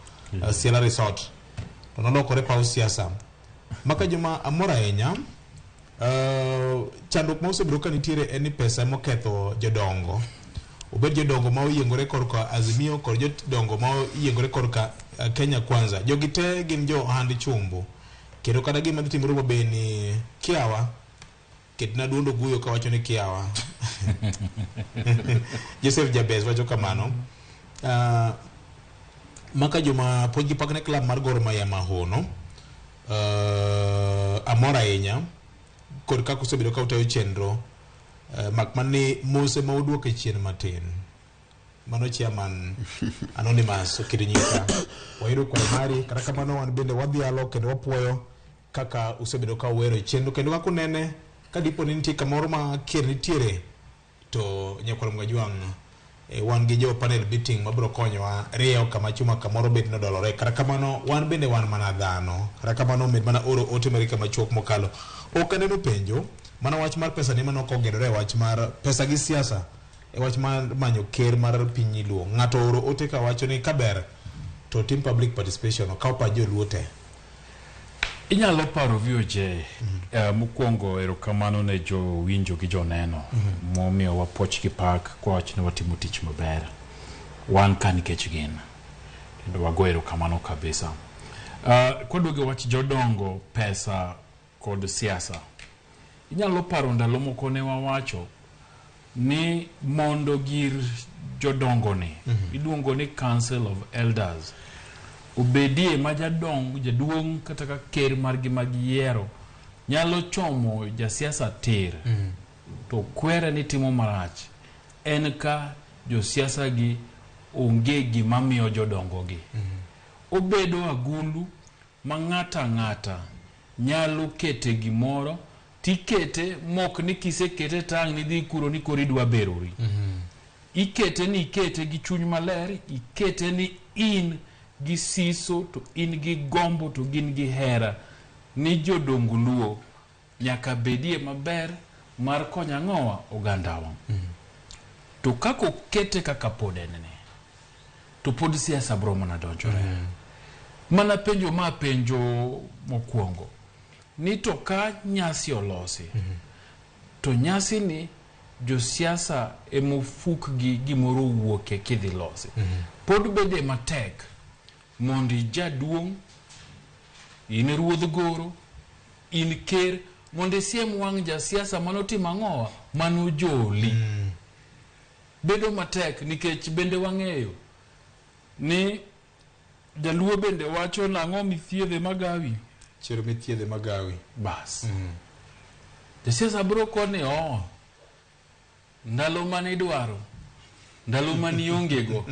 Sierra Resort to nolokore paw siasa maka joma amora ahinya. Chandruok ma osebedo ka nitiere en ni pesa moketho jodongo, obed jodongo ma oyiengore korka Azimio kod jodongo ma oyiengore korka Kenya Kwanza. Jogi te gin jo ohand chumbu kendo kata gima dhi timore mabe ni kiawa ketna duondo guyo ka wacho ni kiawa. Joseph Jabez wacho kamano. Maka joma pod gipakne club mar Gor Mahia Mahono amora ahinya kod kaka osebedo ka utayo chenro makman ni mose ma oduoke chien matin mano chairman Anonymous Okirinyika wayudo kwa mari kata kamano wan bende wadhialo kendo wapuoyo kaka osebedo ka wero chenro kendo kaka unene ka dipo ni nitie kamoro ma kier nitiere to nyakwar Mwajwang wan gi jo panel meeting mabiro konyowa rieyo kama chuma kamoro bet nodolore kata kamano wan bende wan mana dhano kata kamano med mana oro ote Amerika machuok mokalo ok aneno penjo mana wach mar pesa ni mano kogedore wach mar pesa gi siasa wach mar manyo ker mar piny luo ng'ato oro ote ka wacho ni kaber to tim public participation ka pa jo luo te inyalo paro VOJ mokwongo erokamano ne jo winjo gi jo neno momiyo wapoch gi pak kwa wach ne watimo tich maber wan ka nikech gin kendo wago erokamano kabisa. Kwaduogo wach jodongo pesa kod siasa inyalo paro ndalo moko ne wawacho ni mondo gir jodongo ni iluongo ni Council of Elders obedie ma jaduong kata ka ker margi magiyiero nyalo chomo jasiasa tir to kwere ni timo marach en ka josiasa gi onge gima miyo jodongo gi obedo agulu ma ng'ata nyalo kete gimoro tikete mok ni kisekete tang ni dhi kuro ni koridwa berori ikete gi chuny maler ikete ni in gi siso to in gi gombo to gin gi hera ni jodongo luo nyaka bedie maber mar konya ng'owa ogandawa to kako kete kaka podenene to pod siasa bro mana donjore mana penjo mokwongo ni to ka nyasi olosi to nyasi ni josiasa emofuk gi gimoro wuoke kidhi losi pod bede matek mondi jaduong in ruodh goro in ker mondi siem wang jasiasa manotimo ang'owa manojoli bedo matek nikech bende wang'eyo ni jaluo bende wacho nang'o mithiedhe magawi chero mithiedhe magawi bas jasiasa bro koni ndalo mane idwaro ndalo mane iongego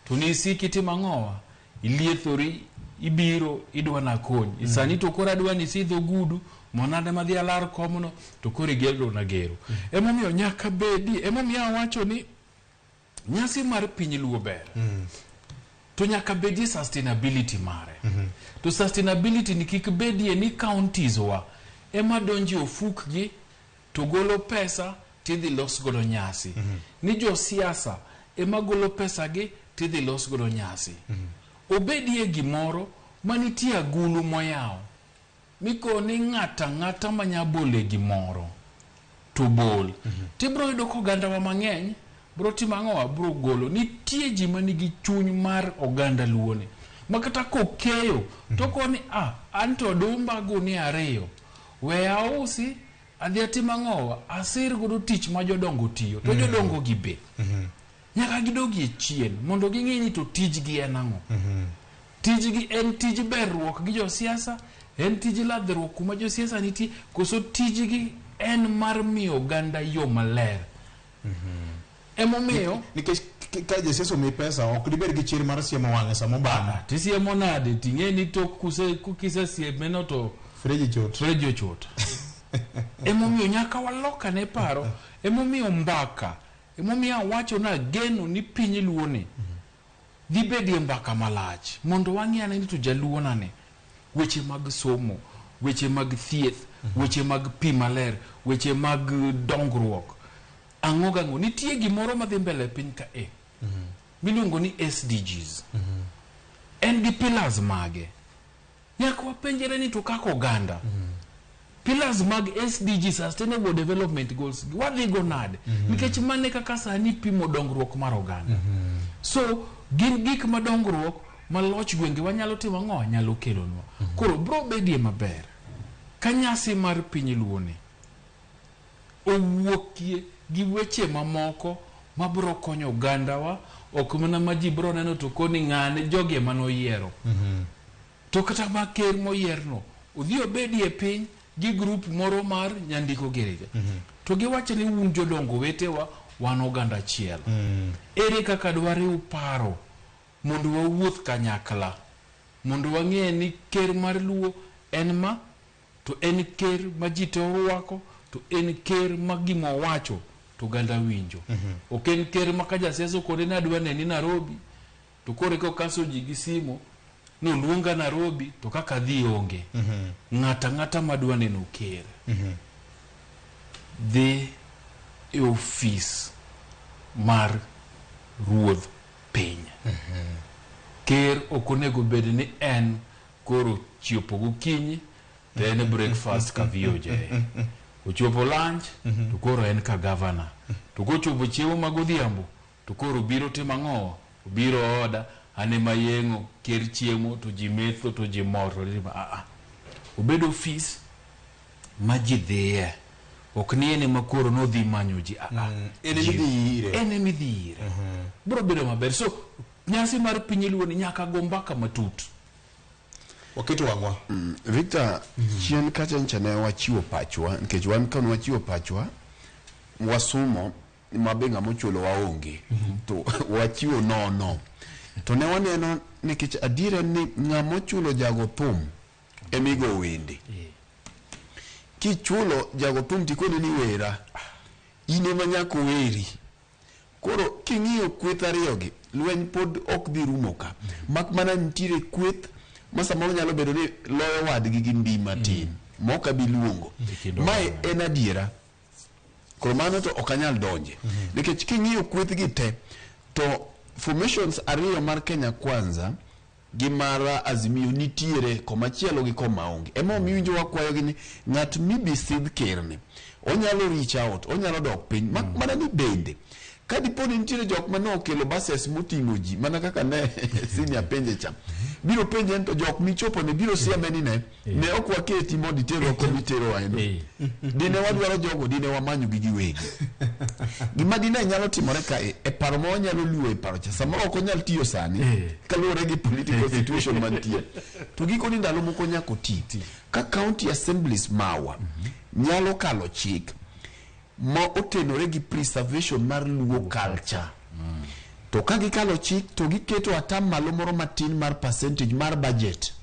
to nisiki timo ang'owa iliethori ibiro idwana kony sani to kora adwa ni sidho gudu monade madhi alar komno to kori gelo na gero emomiyo nyaka bedi emomiyo awacho ni nyasi mar piny luo ber to nyaka bedi sustainability mare to sustainability ni kik bedie ni counties wa ema donji ofuk gi to golo pesa tidhi los godo nyasi ni jo siasa ema golo pesa gi tidhi los godo nyasi obedie gimoro manitie agulu moyaw miko ni ng'ata manyabole gimoro to bol tibro yudo ko ganda wa mang'eny bro timo ang'o, bro golo. Nitie ji manigi chuny mar oganda luo ni makata kokeyo to koni anto dumba guni ariyo we ausi adhi atimo ang'o, asir godo tich ma jodongo tiyo to jodongo gi be nyaka gidogi e chien mondo ging'e ni to tijgi en ang'o. Tijgi en tij berruok gi josiasa, en tij ladhruok kuma josiasa nitie, koso tijgi en mar miyo oganda yo maler. Emomiyo nikech ka josiasa omi pesa ok dibed gi chir mar siemo wang'e samo bang'e. Tisiemo nade, ting'e ni to kukise siemeno to freji ochot. Emomiyo nyaka waloka ne paro, emomiyo mbaka, emomiyo awacho na geno ni piny luo ni dhi bedie mbaka malach mondo wang'e ni to jaluo nane weche mag somo, weche mag thieth, weche mag pi maler, weche mag dongruok. Ang'o gang'o nitie gimoro madhi mbele piny ka miluongo ni SDGs. En gi pillars mage. Nyaka wapenjere ni to kako oganda. Pillars mag SDG, Sustainable Development Goals, wadhi go nade? Nikech mane kaka sani pimo dongruok mar oganda. So gin gik madongruok maloch gwenge wanyalo timo ang'o, nyalo kelonwa. Koro bro bedie maber ka nyasi mar piny luo ni owuokie gi weche mamoko mabro konyo ogandawa, ok mana ma ji bro neno to koni ng'ane joge manoyiero. To kata ma ker moyierno odhi obedie piny gi grup moro mar nyandiko gerege to giwacho ni un jodongo wetewa wan oganda achiel. Ere kaka dwariu paro mondo wawuoth kanyakla mondo wang'e ni ker mar luo en ma, to en ker ma ji te orwako, to en ker ma gima wacho to ganda winjo. Ok en ker ma ka jasiasa kode na dwa neni Nairobi to kore ko kaso ji gi simo no luonga Nairobi to kaka dhi onge. Ng'ata madwa neno ker dhi e ofis mar ruodh piny. Ker ok onego bed ni en koro chiopo gokinyi to en breakfast ka vioje, ochopo lunch to koro en ka governor, to kochopo chiemo magodhiambo to koro biro timo ang'o, biro oda ane mayengo ker chiemo to ji metho to ji mor. Obed ofis ma ji dhiye, ok ni ene makoro no dhi manyo ji. Ene midhi ire bro bedo maber. So nyasi mar piny luo ni nyaka go mbaka matut. Waketo wangwa Victor, chien kacha ncha ne wachiwo pachwa, nikech wan kan wachiwo pachwa wasumo mabenga mochulo waonge to wachiwo nono. To ne waneno nikech adiera ni ng'amo chulo jago thum emigo wende. Kichulo jago thum tikone ni wera, ine manyako weri. Koro king'iyo kweth ariyogi lweny pod ok dhi rumo ka. Mak mana nitire kweth masamoro nyalo bedo ni loyo wadgi gi mbi matin moka bi luongo. Mae en adiera. Koro mano to ok anyal donje. Nikech king'iyo kweth gi te to formations ariyo mar Kenya Kwanza gi mar Azimio nitiere komachielo gi komaonge. Ema miwinjo wakwayo gi ni ng'at mibi sidh ker ni onyalo reach out, onyalo dok piny mana ni bende ka dipo ni nitiere jok mane okelo buses moting'o ji mana kaka ne senior penje cha biro penje to jok michopo ne biro siame ni ne ok waketi mondo itero komitero aendo dine wadwaro jogo dine wamanyo gi giwegi. Gima dine nyalo timore ka e paro ma wanyalo luwo e paro cha samoro ok onyal tiyo sani kaluwore gi political situation mantie to giko ni ndalo moko nyako ti ka county assemblies mawa nyalo kalo chik ma otenore gi preservation mar luo culture. To ka gikalo chik to giketo atam malo moro matin mar percentage mar budget.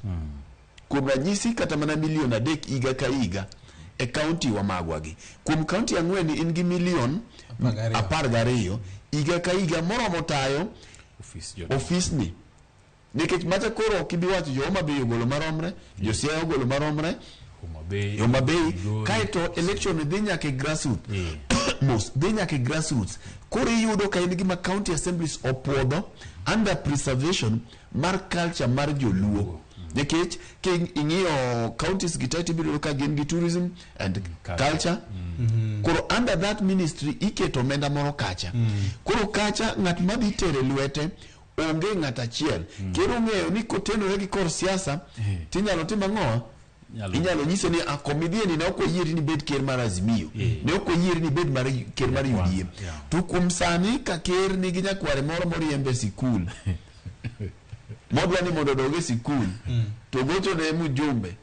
Kuom ranyisi kata mana milion 3 higa ka higa e county wa magwagi. Kuom county ang'wen in gi milion 12 higa ka higa moromo tayo office ni. Nikech macha koro ok ibi wacho jo Homa Bay ogolo maromre, jo Siaya ogolo maromre, Homa Bay kaito election dhi nyaka grassroots. Most dhi nyaka grassroots. Koro iyudo ka in gima county assemblies opuodho under preservation mar culture mar joluo. Nikech ing'iyo counties gitati biro ka gin gi tourism and culture. Koro under that ministry iketo omenda moro kacha. Koro kacha ng'at madhi tere lwete onge ng'at achiel. Kero ng'eyo ni kotenore gi kor siasa tinyalo tim ang'o? Inyalo nyise ni akomidhieni ne ok oyieri ni bed ker mar Azimio, ne ok oyieri ni bed mar ker mar UDA. To kuom sani ka ker nigi nyakware moro moriembe sikul modwa ni mondo odoge sikul, to gocho ne mujumbe,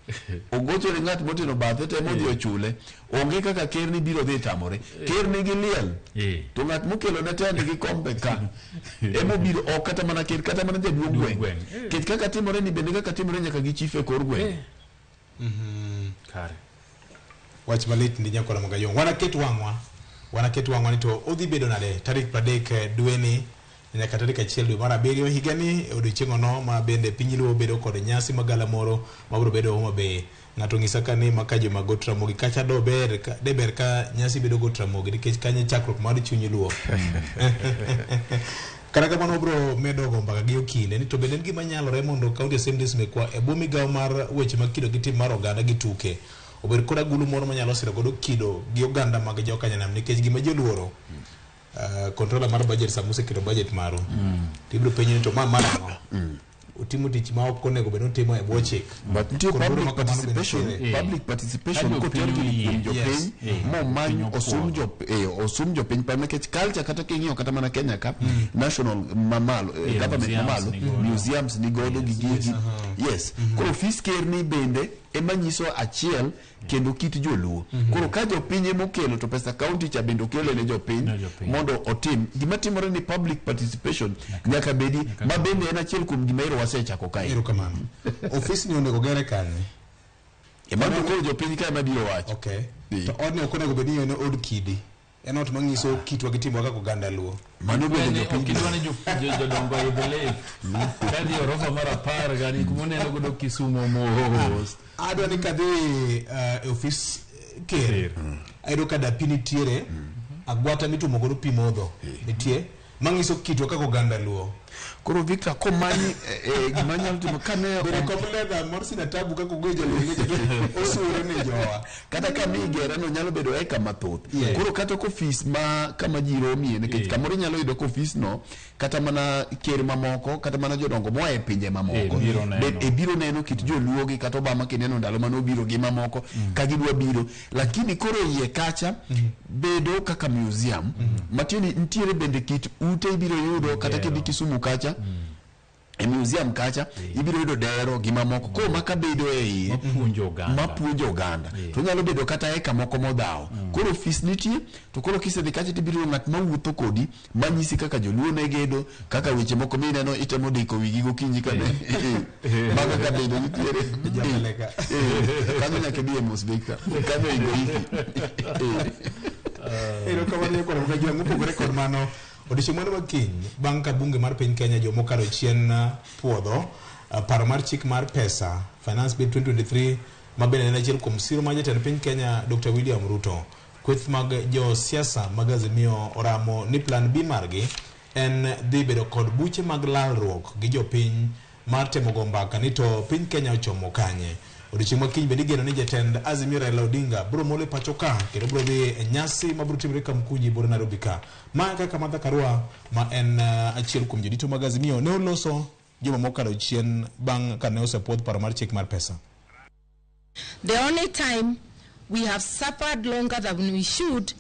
ogocho ne ng'at moteno bathe te modhi ochule, onge kaka ker ni biro dhi tamore. Ker nigi liel, to ng'at mokelo ne tende gi kombe ka emo biro, ok kata mana ker, kata mana jaduong' gweng'. Kech kaka timore ni bende kaka timore nyaka gi chief e kor gweng'. Kare. Wach malit ndi nyakora magayong. Wana ketu wangwa ni to odhi bedo nade tarik 30 dwe ni nyaka tarik 1 dwe mar 7 higa ni odiochieng' no ma bende piny luo bedo kod nyasi magala moro mabiro bedo Homa Bay. Ng'ato ng'isa ka ni makajo magot Ramogi kacha ber ka nyasi bedo got Ramogi nikech kanye chakruok mar chuny luo. Kata kamano bro medo gomba gi okinde ni to bende en gima nyalore mondo county assemblies mekwa e bumi gaw mar weche mag kido gi tim mar oganda gi tuke ober koda gulu moro manyalo siro godo kido gi oganda mag joka nyanam nikech gima joluoro controller mar budget samuse kido budget maro tibro penyo to mara utimo tich ma ok onego bedo timo e bwo chik but public participation ko tero gi jopiny mo man osum jopiny pa nekech culture kata king'iyo kata mana Kenya ka national mamalo government mamalo museums ni godo gi yes koro office care ni bende emanyiso achiel kendo kit joluo koro ka jopiny mokelo to pesa county cha bende okelo ne jopiny mondo otim gima timore ni public participation nyaka bedi ma bende en achiel kuom gima iro wasechako kae iro kamano office ni onego gere kanye emano koro jopiny kae mabiro wacho okay to odni ok onego bedi en od kidi en ot manyiso kitwa gi timwa kaka oganda luo mano bende jopiny kidwa ni jodongo e bele kadi orofa mar 10 gani kumoneno godo Kisumo mos adwa ni kadhi office ker ayudo ka dapini tiere agwata mitumo godo pi modho nitie mangiso kitwa kaka oganda luo koro Victor komani gima nyalo timo kane bere komleda morsi na tabu kaka gojo osure ne jowa kata kama igera no nyalo bedo eka mathoth koro kata ko office ma kama jiro mie nikech kamoro nyalo yudo ko office no kata mana ker mamoko kata mana jodongo moa e pinje mamoko biro neno kit joluo gi kata Obama kineno ndalo mano biro gi mamoko ka gidwa biro lakini koro iye kacha bedo kaka museum matieni ntiere bende kit ute ibiro yudo kata kidhi Kisumu kacha e museum kacha ibiro yudo dero gima moko ko maka bedo e mapuonjo oganda to nyalo bedo kata eka moko modhaw koro office nitie to koro kisedhi kacha tibiro ng'at mawuotho kodi manyisi kaka joluo ne gedo kaka weche moko mineno itemo diko wigi gokinyi kane maga ka bedo nitiere kama nyaka bie mos Victor kama igo hiki ero kawani ko ga jo mopogore kod mano odiochieng' mano makiny bang' ka bunge mar piny Kenya jomokalo chien puodho paro mar chik mar pesa finance bill 2023 mabende en achiel kuom siro mar jatend piny Kenya Dr. William Ruto kweth mag jo siasa mag Azimio oramo ni plan B margi en dhi bedo kod buche mag lalruok gi jopiny mar temo go mbaka ni to piny Kenya ochomo kanye odiochieng' makiny bende igeno ni jatend Azimio Raila Odinga biro mole pacho ka kendo biro dhi nyasi mabiro timore Kamkunji boro Nairobi ka ma kaka Martha Karua ma en achiel kuom jodito mag Azimio ne oloso juma mokalo chien bang' ka ne osepuodh paro mar chik mar pesa. The only time we have suffered longer than we should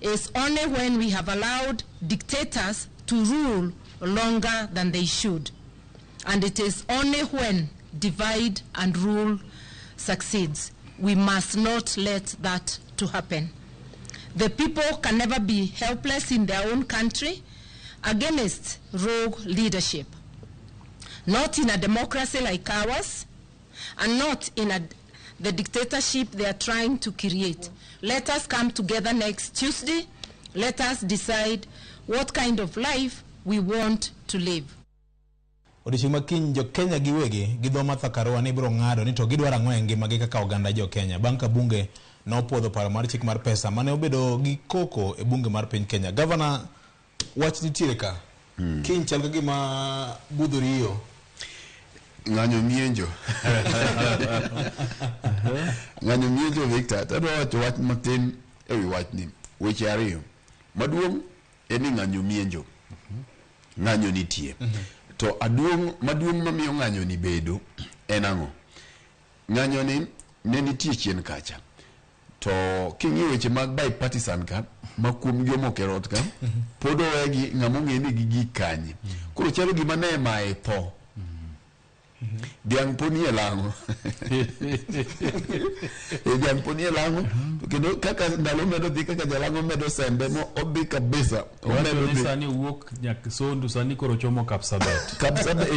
is only when we have allowed dictators to rule longer than they should, and it is only when divide and rule succeeds. We must not let that to happen. The people can never be helpless in their own country against rogue leadership. Not in a democracy like ours, and not in the dictatorship they are trying to create. Let us come together next Tuesday. Let us decide what kind of life we want to live. Odiochieng' makiny jo Kenya giwegi gi dho Martha Karua ni biro ng'ado ni to gidwaro ang'o e ngimagi kaka oganda jo Kenya bang' ka bunge nopuodho paro mar chik mar pesa mane obedo gi koko e bunge mar piny Kenya. Governor wach nitiere ka kiny chal ka gima budho riyo ng'anyo mienjo ng'anyo mienjo Victor tado wacho wach matin ewi wachni weche ariyo maduong' en ni ng'anyo mienjo ng'anyo nitie to maduong' mamiyo ng'anyo ni bedo en ang'o ng'anyo ni ne nitie chien kacha to king'iyo weche mag bipartisan ka ma kuom jomo kerot ka pod owegi ng'amo ng'e ni gigi kanye koro chalo gima ne mae tho Diang poni elango. Diang poni elango. Kendo kaka ndalo medo dhi kaka jalango medo sembe mo obi kabisa. Omedo ni sani wuok nyak sondu sani koro chomo Kapsabet. Kapsabet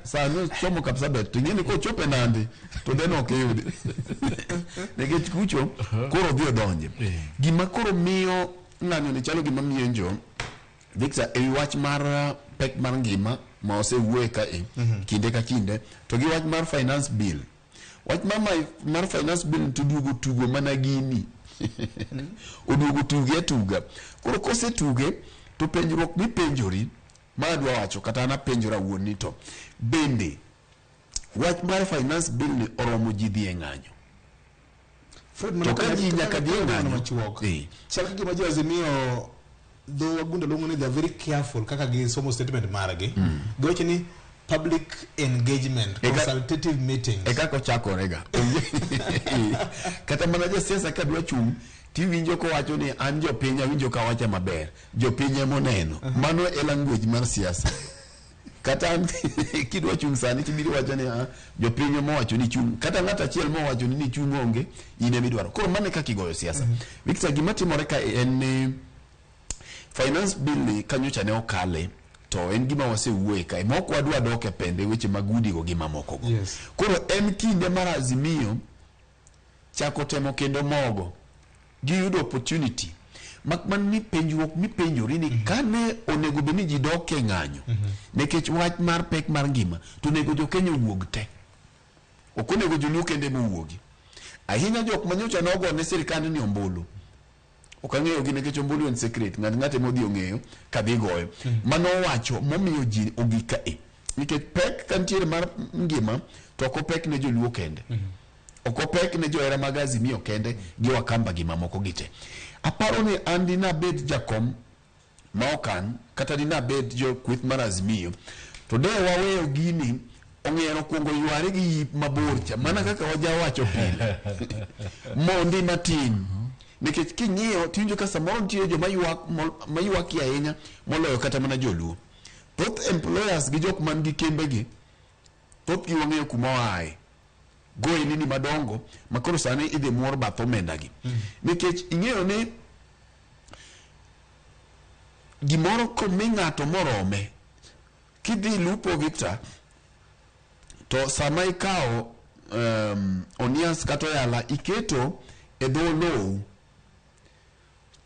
sani chomo Kapsabet. Tingeni ko chope nandi to deno ok yudi. Nikech kucho koro dhi odonje. Gima koro miyo ng'anyo ni chalo gima mienjo Victor ewi wach mar pek mar ngima ma osewuoye ka kinde ka kinde to gi wach mar finance bill. Wach mar finance bill tudugo tugo mana gini. Odugo tuge tuga. Koro kose tuge to penjruok mi penjori ma dwa wacho kata na penjora wuon ni to bende wach mar finance bill ni oromo ji dhi ng'anyo. To ka ji nyaka dhi ng'anyo machuok. Chal gima ji azimio though agunda longo ni they are very careful kaka gi somo statement maragi goche ni public engagement consultative meetings kako chakore ga kata mana je siasa ka dwa chung ti winjo ko wacho ni an jo piny awinjo ka wacha maber jo piny moneno mano e language mar siasa kata kidwa chung sani tibiro wacho ni jo piny mo wacho ni chung kata ng'ata achiel mo wacho ni chung onge ine midwaro koro mane kaka igoyo siasa Victor gima timore ka en finance bill ni kanyocha ne okale to en gima wasewuoye kae moko wadwa doke pende weche magudi go gima moko go koro en kinde mar azimio chako temo kendo mogo giyudo opportunity makman ni penjruok mi penjori ni kane onego beni ji doke ng'anyo nekech wach mar pek mar ngima to nego jo Kenya wuog te ok onego joluo kende mowuogi ahinya jok manyocha nogo ne sirikand ni ombulu okang'eyo gine kecho mbulu en secret ng'ate modhi ong'eyo kadhi goyo mano wacho momiyo ji ogika nikech pek kantiere mar ngima to ok opek ne joluo kende ok opek ne johera mag Azimio kende gi Wakamba gi mamoko gite aparo ni an dina bed jakom ma okan kata dina bed jo kweth mar Azimio to de waweyo gini ong'ero kuongo yware gi yip mabor cha mana kaka wajawacho pile mondi matin nikech king'iyo tinjo ka samoro nitie joma ywak ahinya moloyo kata mana joluo thoth employers gi jok man gi kembe gi thoth gi wang'eyo kuma wae goe nini madongo makoro sani idhi muor bath omenda gi nikech ing'eyo ni gimoro komi ng'ato morome kidhi lupo Victor to sama ikawo onias kata yala iketo e dho lowo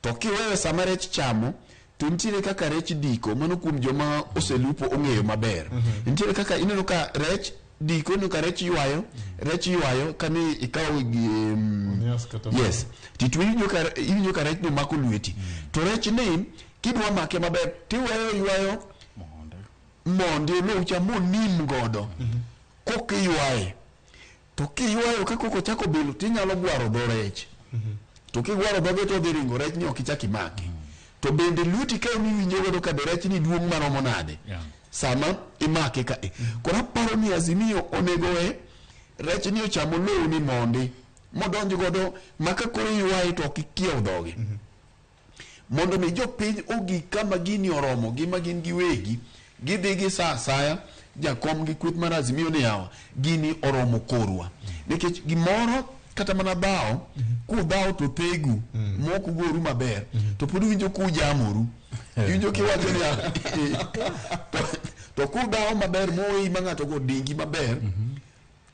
to kiweyo sama rech chamo to nitiere kaka rech diko mano kuom joma oselupo ong'eyo maber nitiere kaka ineno ka rech diko no ka rech ywayo kani ikawo yes tiwinjo ka rech no mako lweti to rech ni kidwa make maber tiweyo ywayo mondi lo cha monim godo kokiywaye to kiywayo ka koko chako belo tinyalo gwaro dho rech to kigwaro dhoge to dhi ringo rech ni ok ichak imaki to bende luti ka winjo godo ka rech ni duong' maromo nade sama imake ka koro aparo ni Azimio onego rech ni ochamo lowo ni mondi modonj godo maka koro ywaye to ok ikiew dhoge mondo mi jopiny ogik kama gini oromo gima gin giwegi gidhi gi sa asaya jakom gi kweth mar Azimio ni yawa gini oromo korwa nikech gimoro kata mana bao ku bao to thegu moko goru maber to pod winjo ku jamoru winjo kiwacho ni to ku bao maber moyi mang'ato go dingi maber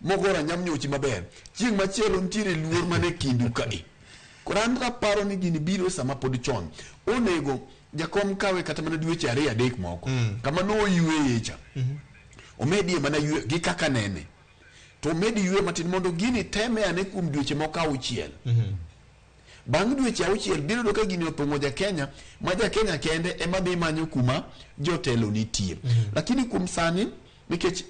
mogora nyamnyochi maber chieng' machielo ntiere luor mane kindu ka Koran paro ni gini biro sama pod chon onego jakom kawe kata mana dweche 2-3 moko kama no yueye cha omedie mana yue gi kaka nene to medi yue matin mondo gini teme ane kuom dweche moko 6 bang' dweche 6 biro doka gini opongo ja Kenya ma ja Kenya kende ema dhi manyo kuma jotelo nitie lakini kuom sani nikech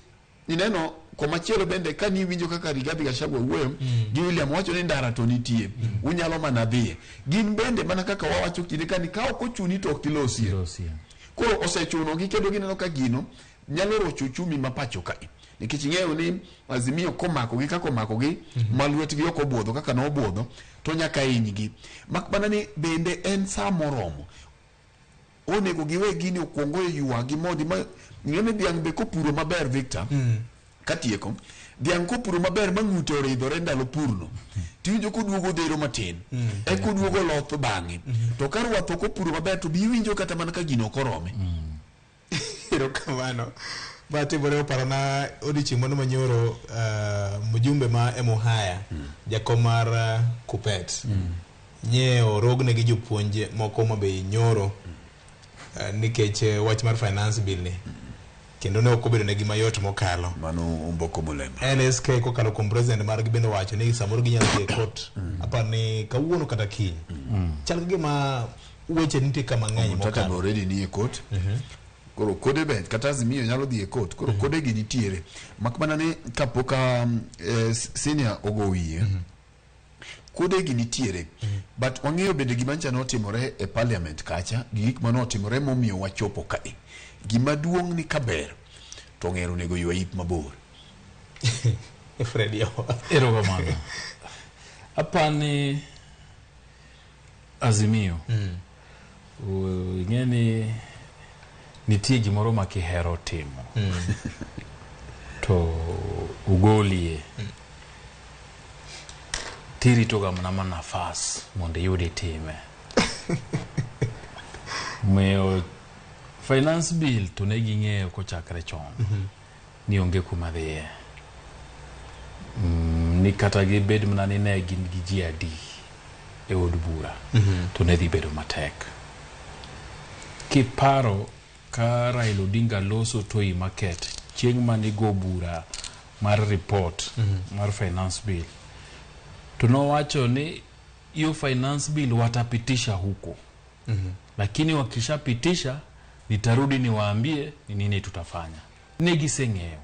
nineno komachielo bende ka ni winjo kaka Rigathi Gachagua wuoyo gi William wacho ni ndara to nitie unyalo mana dhiye gin bende mana kaka wawacho kinde ka ni ka ok ochuni to ok ilosie koro osechuno gi kendo gineno ka gino nyalo rocho uchumi ma pacho ka nikech ing'eyo ni Azimio komako gi kaka omako gi malwetgi ok obwodho kaka no obwodho to nyaka hinygi mak mana ni bende en saa moromo onego giwe gini okuongo ywa gi modi ma ng'ene dhiang' be kopuro maber Victor katieko dhiang' kopuro maber mang'ute oridhore ndalo purno tiwinjo koduogo dhero matin koduogo loth bang'e to ka rwath kopuro maber to biwinjo kata mana ka gino korome erokamano batimore oparona odiochieng' mano manyoro mjumbe ma Emuhaya jakom mar Kupet nyeo rogne gi jopuonje moko mabe nyoro nikech wach mar finance bill ni kendo ne okobedo ne gima yot mokalo mano umboko molemba NSK kokalo kuom president mar gibendo wacho ni samoro ginyalo dhi e court apani kawuono kata kiny chal gima weche nitie kama ng'eny mokalo already ni e court koro kode bet kata Azimio nyalo dhi e court koro kode gi nitiere makmana ni kapok senior ogo wiye kode gi nitiere but wang'eyo bende gima chano otimore e parliament kacha gik mano otimore momiyo wachopo kae gima duong' ni kaber to ng'ero nego ywa ip mabor Freddy erogamano apani Azimio ing'eni nitie gimoro ma kihero timo to ugolie tirito ga mana nafas mondo iyude time meo finance bill to ne ging'eyo kochakre chon ni onge kuma dhiye ni kata gibed mana ni ne gin gi ji adi e od bura to ne dhi bedo matek kiparo ka Raila Odinga loso toi market chieng' manigo bura mar report mar finance bill to nowacho ni hiyo finance bill watapitisha huko lakini wakishapitisha nitarudi niwaambie ni nini tutafanya negiseng'eyo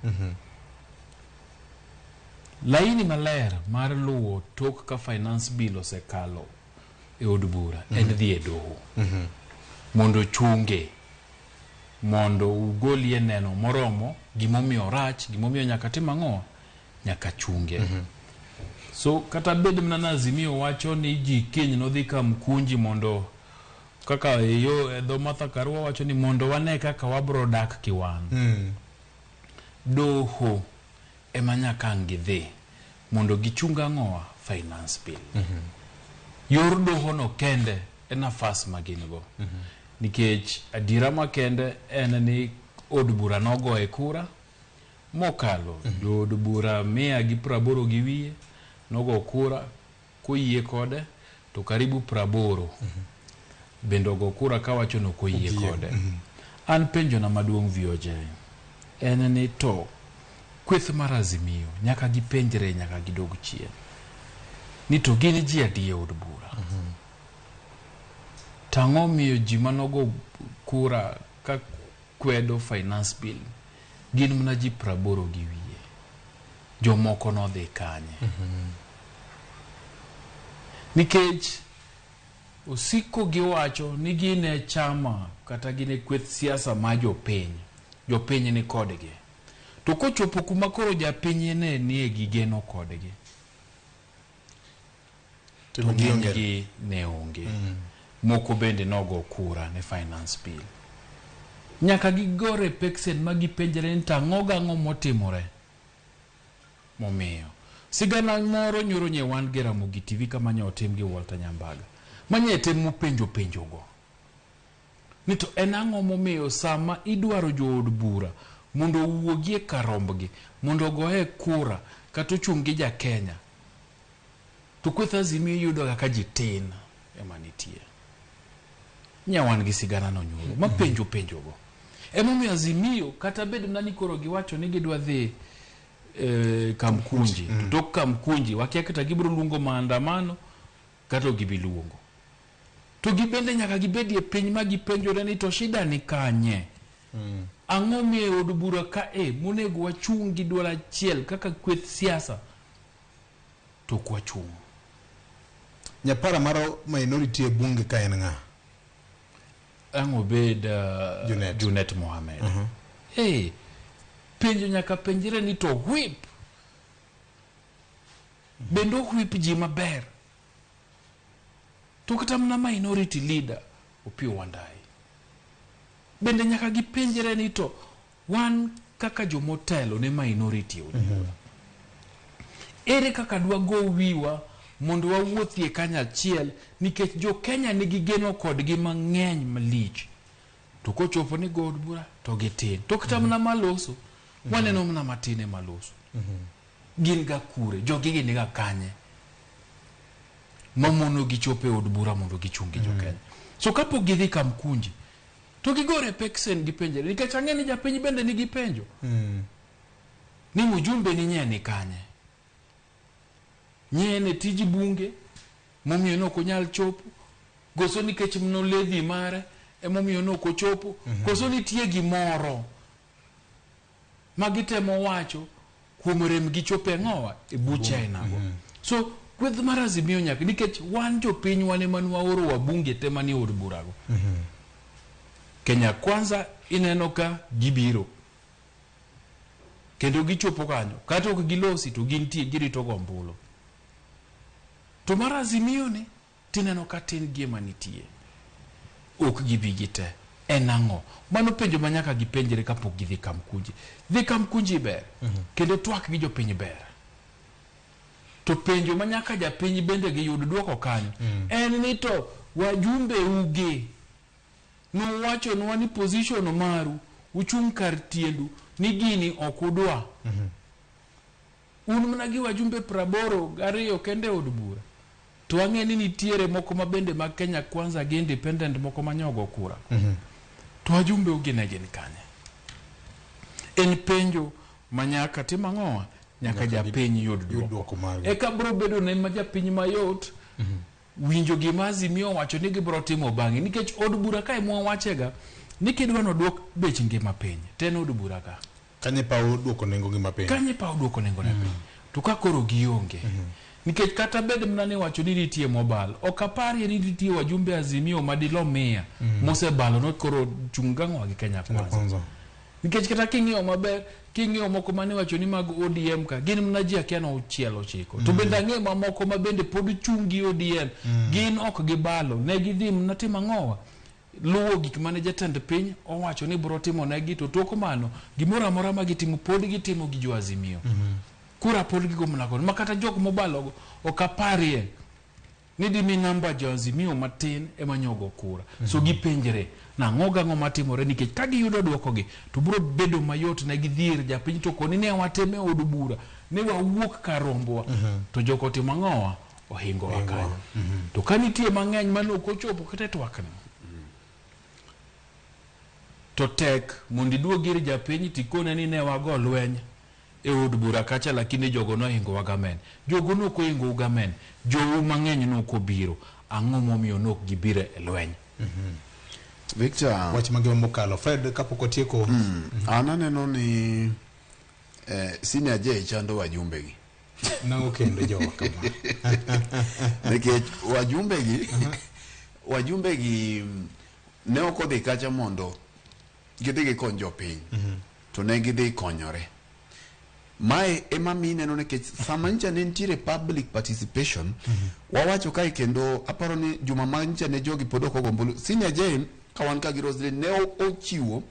laini maler mar luwo tok ka finance bill osekalo e od bura en dhi e doho mondo chunge mondo ugolie neno moromo gimomiyo rach gimomiyo nyaka tim ang'o nyaka chunge so kata bed mana Azimio wacho ni ji kiny nodhi ka mkunji mondo kaka yo edho Martha Karua wacho ni mondo wane kaka wabro dak kiwan doho ema nyaka ngidhi mondo gichunga ng'owa finance bill yor doho no kende en nafas magingo nikech adira makende en ni od bura nogo e kura mokalo od bura 180 gi wiye nogo kura koyie kode to karibu 80 bendo go kura kawacho no koyie kode an penjo na maduong' VOJ en ni to kweth mar Azimio nyaka gipenjre nyaka gidog chien ni to gin ji adi e od bura tang'o miyo ji manogo kura ka kwedo finance bill gin mana ji 80 gi wiye jomoko nodhi kanye nikech osiko giwacho ni gine chama kata gine kweth siasa ma jopiny ni kodgi to kochopo kuma koro japiny nie gigeno kodgi to ng'enygi ne onge moko bende nogo kura ne finance bill nyaka gigore peksen ma gipenjre ni tang'o motimore momiyo sigana moro nyoro nye wan gi Ramogi TV kama nye otim gi Walter Nyambaga manye temo penjogo ni to en ang'o momiyo sama idwaro jo od bura mondo wuogie karombgi mondo goe kura kata ochung' gi ja Kenya to kweth Azimio yudo kaka ji tin ema nitie nyawan gi sigana no nyoro ma penjogo emomiyo Azimio kata bed mna ni koro giwacho ni gidwa dhi kamkunji to kamkunji wakia kata gibro luongo maandamano kata gibiluongo to gibende nyaka gibedie piny ma gipenjore ni to shida ni kanye Ang'o miyo od bura ka monego wachung' gi duol achiel kaka kweth siasa to kwachung'. Nyapara maro minority e bunge ka en ng'a? Ang'o bed Junet Mohamed. Penjo nyaka penjire ni to whip bendo whip ji maber. To kata mna minority leader Opiyo Wandayi bende nyaka gipenjire ni to wan kaka jomotelo ne minority ere kaka dwa go wiwa mondo wawuothie kanyachiel nikech jo Kenya nigi geno kodgi mang'eny malich. To kochopo ni god bura to gitin. To kata mna maloso waneno mna matine maloso. Gin ga kure jogi gin ga kanye mamono gichope od bura mondo gichungi jo Kenya. So kapo gidhi Kamkunji to gigore peksen gipenjere nikech ang'e ni japiny bende nigi penjo ni mujumbe ni nye ni kanye, nye ne tiji bunge momiyo no konyal chopo goso nikech mno ledhi mare momiyo no kochopo koso nitie gimoro magitemo wacho kuom rem gichope ng'owa e bucha inago. So kweth mar Azimio nyaka nikech wan jopiny wane manu waoro wabunge tema ni od burago. Kenya Kwanza ineno ka gibiro kendo gichopo kanyo kata ok gilosi to gintie girito gombulu. To mar Azimio ni tineno ka tin gima nitie ok gibigi te en ang'o. Mano penjo manyaka gipenjere kapok gidhi Kamkunji. Dhi Kamkunji ber kendo twak gi jopiny ber. To penjo manyaka japiny bende giyud duoko kanyo en ni to wajumbe uge no wacho nwa ni position maru uchung' kar tiendu ni gini okudwa. Un mna gi wajumbe 82 kende od bura. To ang'e ni nitiere moko mabende mag Kenya Kwanza gi independent moko manyogo kura. To wajumbe uge ne gin kanye. En penjo manyaka tim ang'owa nyaka japiny yud duoko. Eka bro bedo ne ma japiny mayot winjo gima Azimio wacho ni gibro timo bang'e nikech od bura ka mwa wachega ni kidwa no duok bech ngima piny ten od bura ka kanye pa duoko nengo ngima piny, kanye pa duoko nengo na piny. To ka koro gionge nikech kata bed mna ni wacho ni nitie mobile ok apari ni nitie wajumbe Azimio madilo 100 mosebalo no koro chunga ng'wa gi Kenya Kwanza. Nikech kata king'iyo maber king'iyo moko mane wacho ni mag ODM ka gin mna ji akia no chielo chiko to bende ang'e mamoko mabende pod chungi ODM gin ok gibalo ne gidhi mna timo ang'owa luwo gik mane jatend piny owacho ni bro timo negi to tok mano gimoro amora ma gitimo pod gitimo gi jo Azimio. Kura pod gigo mlako makata jok mobalo ok aparie ni dimi namba jo Azimio matin emanyogo kura. So gipenjere na ng'oga ng'o matimore nikech ka giyudo duoko gi to bro bedo mayot na gidhir japiny to koni ne wateme od bura ne wawuok karombowa to joko timo ng'owa ohingo wakanyo. To kanitie mang'eny mano kochopo kata twakni to tek mondi duogir japiny tikone ni ne wago lweny e od bura kacha lakini jogo no hingo wagamen. Jogo no ko hingo ugamen. Jogo mang'eny no ko biro. Ang'o momiyo no gibire e lweny. Victor wach mangima mokalo Fred kapok otieko ananeno ni senior J chando wajumbe gi na okende jowa kama nikech wajumbe gi ne okodhi kacha mondo gidhi gikony jopiny to ne gidhi konyore. Mae ema mineno nikech sama ncha ne nitiere public participation wawacho kae kendo aparo ni juma mancha ne jogi pod ok ogombulu. Senior J kawan ka gi Roslyn ne ochiwo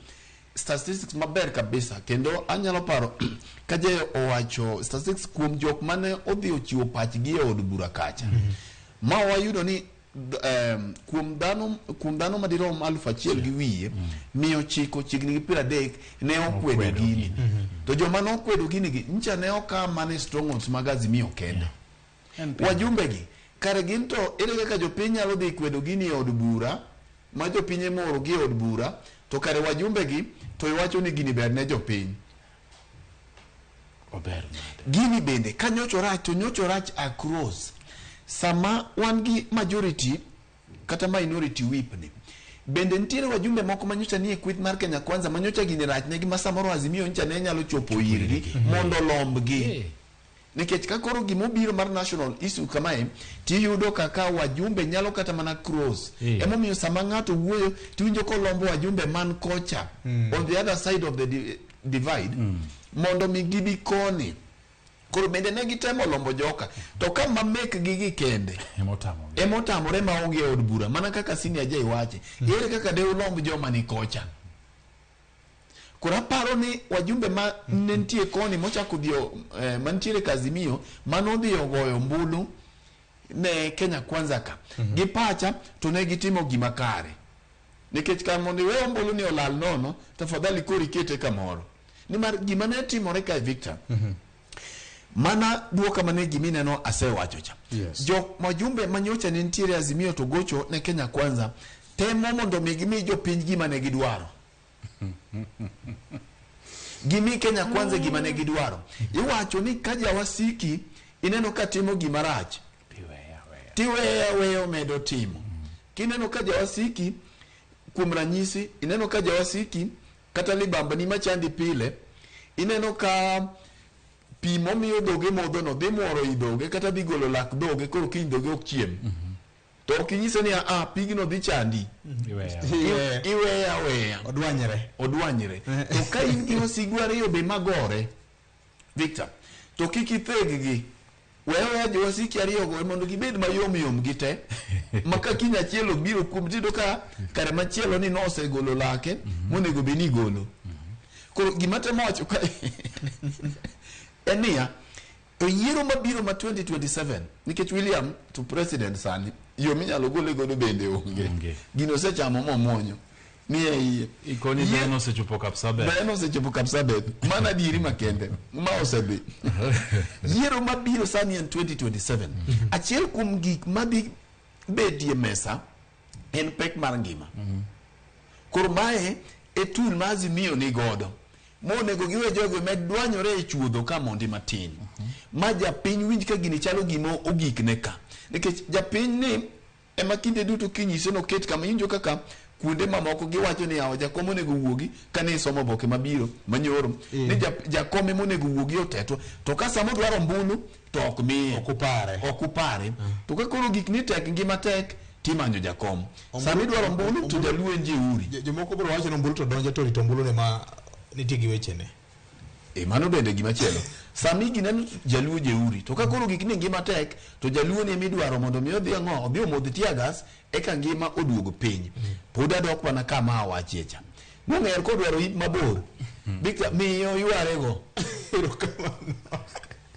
statistics maber kabisa kendo anyalo paro ka je owacho statistics kuom jok mane odhi ochiwo pachgi e od bura kacha ma wayudo ni kuom dhano madirom 1,000 gi wiye 900 chigni gi 30 ne okwedo gini to joma ne okwedo gini gi ncha ne oka mane strongholds mag Azimio kende. Wajumbe gi kare gin to ere kaka jopiny nyalo dhi kwedo gini e od bura ma jopiny moro gi od bura to kare wajumbe gi to iwacho ni gini ber ne jopiny. Ober gini bende ka nyocho rach to nyocho rach across sama wan gi majority kata minority whip ni bende nitiere wajumbe moko manyocha nie kwith mar Kenya Kwanza manyocha gini rachnegi ma samoro Azimio ncha ne nyalo chopo irgi mondo lombgi. Nikech ka koro gimobiro mar national issue kamae tiyudo kaka wajumbe nyalo kata mana cross. Emomiyo sama ng'ato wuoyo tiwinjo kolombo wajumbe man kocha on the other side of the divide mondo mi gibi koni. Koro bende ne gitemo lombo joka to kama make gigi kende emotamore maonge od bura mana kaka senior jay wache ere kaka de ulombo joma ni kocha. Kora paro ni wajumbe ma nentie koni mochako dio mantiere Kazimio manodhi ogoyo mbulu ne Kenya Kwanza ka gi pacha to ne gitimo gima kare nikech kan mondo we mbulu ni olal nono tafadhali kori kete kamoro ni mar gima ne timore ka Victor mana duoka mane gimine no asewacho cha jo majumbe manyocha ne ntiere Azimio to gocho ne Kenya Kwanza temo mondo migimi jo piny gima ne gidwaro gimi Kenya Kwanza gima ne gidwaro iwacho ni kaja wasiki ineno ka timo gima rach tiweya medo timo kineno kaja wasiki kuom ranyisi ineno kaja wasiki kata libamba ni machandi pile ineno ka pimo miyo doge modho no dhi moro idoge kata dhi golo lak doge koro kiny doge ok chiem to kinyise ni pigno dhi chandi iweya odwanyre to ka in gi wasigwa ariyo be magore Victor to kikitheg-gi wewe jo wasiki ariyo go mondo gibed mayom gite maka kiny achiel obiro kuom tido ka kare machielo ni nosegolo lake monego be ni golo koro gima temo wacho ka enia to yiero mabiro ma 2027 nikech William to president sani yo minyalo gole godo bende onge gino sechamo momonyo ni ei ikoni beno sechopo Kapsabet mana diri makende ma osebi yiero mabiro sani en 2027 achiel kuom gik madhi bedie mesa en pek mar ngima koro mae e tool ma Azimio ni godo monego giwe jogo med dwanyore e chuodho ka mondi matin ma japiny winj ka gini chalo gimo ogikne ka nikech japiny ni ema kinde duto kinyise no ket kama injo kaka kuonde mamoko giwacho ni yawo jakom onego wuogi kane isomo boke mabiro manyoro ni jakom monego wuogi otetwa to ka samo dwaro mbulu to ok miye okupare to ka koro gik ni tek ngima tek timanyo jakom sami dwaro mbulu to jaluo nje uri jomoko bro wacho no mbulu to donjo to rito mbulu ne ma nitie gi wechene mano bende gima chielo sami gineno jaluo jeuri to ka koro gik ni ngima tek to jaluo ne midwaro mondo mi odhi ang'o odhi omodh tiagas eka ngima oduogo piny pod adok mana kama awachiecha mong'er kodwaro hip mabor Victor miyo yuarego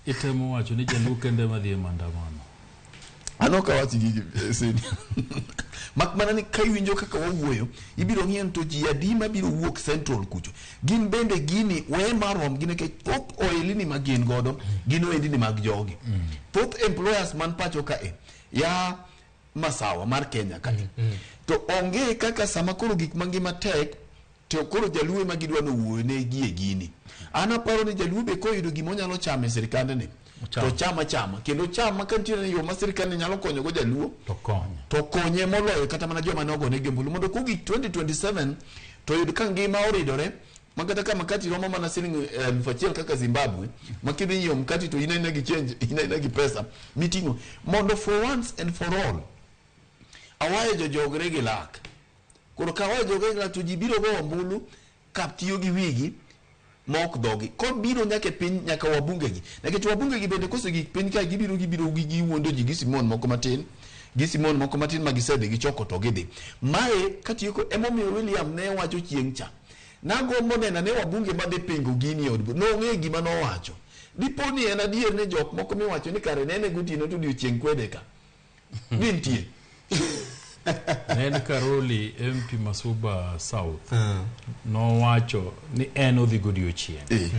itemo wacho ni jaluo kende madhi mandamano anoka wachi gigi sini mak mana ni kaiwinjo kaka wawuoyo ibiro ng'ien to ji adi mabiro wuok central kucho gin bende gini we marom gine ke thoth oilini ma gin godo gin oilini mag jogi thoth employers man pacho ka ya masawa mar Kenya ka to onge kaka sama koro gik mangima tek to koro jaluo ma gidwa no wuoyo ne gie gini anaparo ni jaluo be koyudo gimonyalo chame sirikande ni to chama kendo chama kantiere yo ma sirikande nyalo konyo go jaluo to konye moloyo kata mana joma nogo ne gembulu mondo kugi 2027 to yud ka ngima oridore makata kama kati romo mana siling 1,000 kaka Zimbabwe makidhi nyio mkati to inaina gi change inaina gi pesa mitingo mondo for once and for all awaye jogre gi lak koro ka awaye jogre gi lak to jibiro go ombulu kaptiyo gi wigi mok dogi kod biro nyake piny nyaka wabungegi nikech wabungegi bende kose gik piny ka gibiro gi wuondo ji gi Simon moko matin magisedhi gichoko to gidhi mae katieko emomiyo William ne wacho chieng' cha nagombo nena ne wabunge madhi pingo gini od nong'e gima nowacho diponi en adier ne jok moko miwacho ni kare nene gutino to odiochieng' kwede ka gintie Ned Karoli MP Masuba South no wacho ni en odhi godiochieng'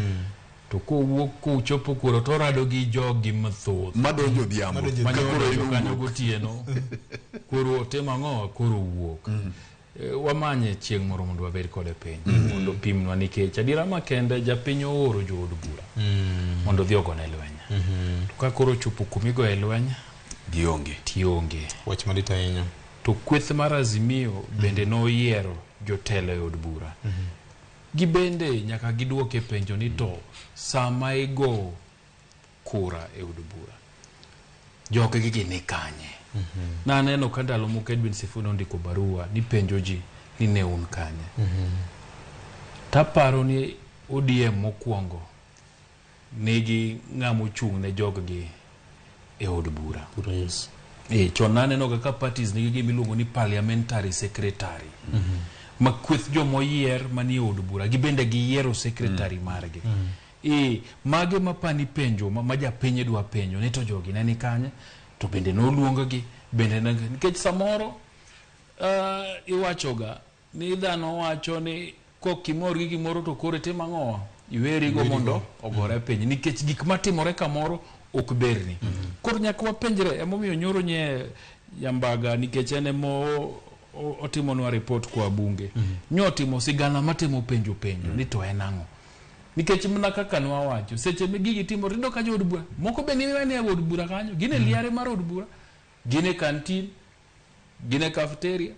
to kowuok kuchopo kuro to rado gi jogi mathoth madonjo dhiambo manyo kanyo gotieno kuro tema ng'o kuro wuok wamanye chieng' moro mondo wabed kode piny mondo pimnwa nikech adiera makende japiny ooro jood bura mondo dhi ogone lweny to ka koro chopo kumigo e lweny tionge wach malit ahinya to kweth mar Azimio bende noyiero jotelo e od bura. Gibende nyaka giduoke penjo ni to sama igo kura e od bura joke gigi ni kanye. Na neno ka ndalo moko Edwin Sifuna ndiko barua ni penjo ji ni ne un kanye. Taparo ni ODM mokwongo nigi ng'amo chung' ne joggi e od bura. Yes. Chon naneno kaka parties nigi gimiluongo ni parliamentary secretary. Ma kweth jomoyier manie od bura gibende giyiero secretary margi. Mage mapani penjo ma japiny dwa penjo ni to jogi ne ni kanye to bende noluongogi bende nikech samoro iwachoga ni dhano wacho ni kokimor gi gimoro to kore te mang'owa iwerigo mondo ogore piny nikech gik matimore kamoro ok berni. Koro nyaka wapenjre emomiyo nyoro nye Yambaga nikech ene mo otimonwa report kwa bunge. Nyotimo sigana matimo penjo ni to enang'o. Nikech mna kaka nwa wacho seche gigi timo rido ka od bura moko be ni wane od bura kanyo gine liare mar od bura gine canteen gine cafeteria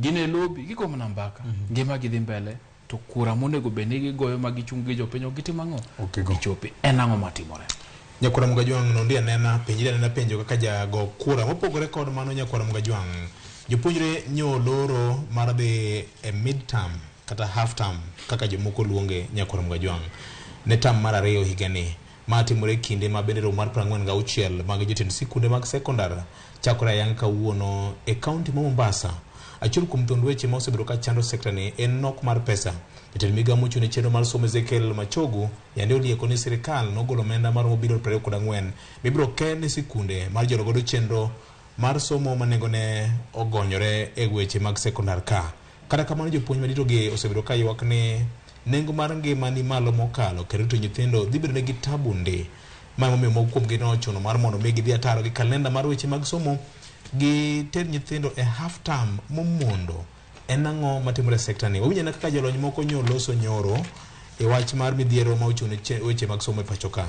gine lobby giko mna mbaka ngima gidhi mbele to kura monego be ni gigoyo magichung' gi jopiny gitimo ang'o gichopi enang'o matimore. Nyakwara Mugajwang' no ndia nena penjo kaka jago kura mopogore kod mano. Nyakwara Mugajwang' jopuonjre nyoloro mar dhi e midterm kata half term kaka jomoko luonge Nyakwara Mugajwang' ne tam mar 2 higani ma timore kinde ma bende mar 46 mag jotend sikunde mag sekondar chakore yang kawuono e kaunti ma Mombasa. Achiel kuom thuond weche ma osebedo ka chando sekta ni en nok mar pesa. Jatend migawo mochung' ne chenro mar somo Ezekiel Machogu yande olieko ni sirikal nogolo omenda mar mobiro 24 mibiro ken ne sikunde mar joro godo chenro mar somo ma nengone ogonyore e weche mag sekondar ka. Kata kamano jopuonj madito gi osebedo ka ywak ni nengo mar ngima ni malo mokalo kendo to nyithindo dhi bedo negi tabu ndi. Ma momiyo moko kuom gi nochuno mar mondo mi gidhi ataro gi kalenda mar weche mag somo gi ter nyithindo e half term momondo. Enang'o matimore sekta ni. Wawinjo na kaka jolony moko nyoloso nyoro e wach mar midhiero ma ochung' ne weche mag somo e pacho ka.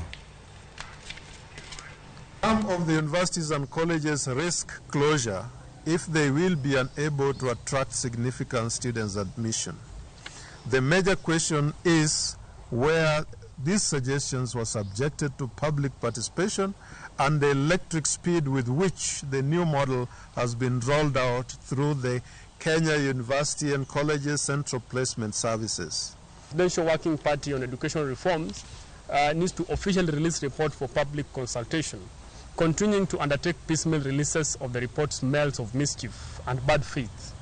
Some of the universities and colleges risk closure if they will be unable to attract significant students admission. The major question is where these suggestions were subjected to public participation and the electric speed with which the new model has been rolled out through the Kenya University and Colleges Central Placement Services. The Presidential Working Party on Education Reforms needs to officially release report for public consultation. Continuing to undertake piecemeal releases of the report smells of mischief and bad faith.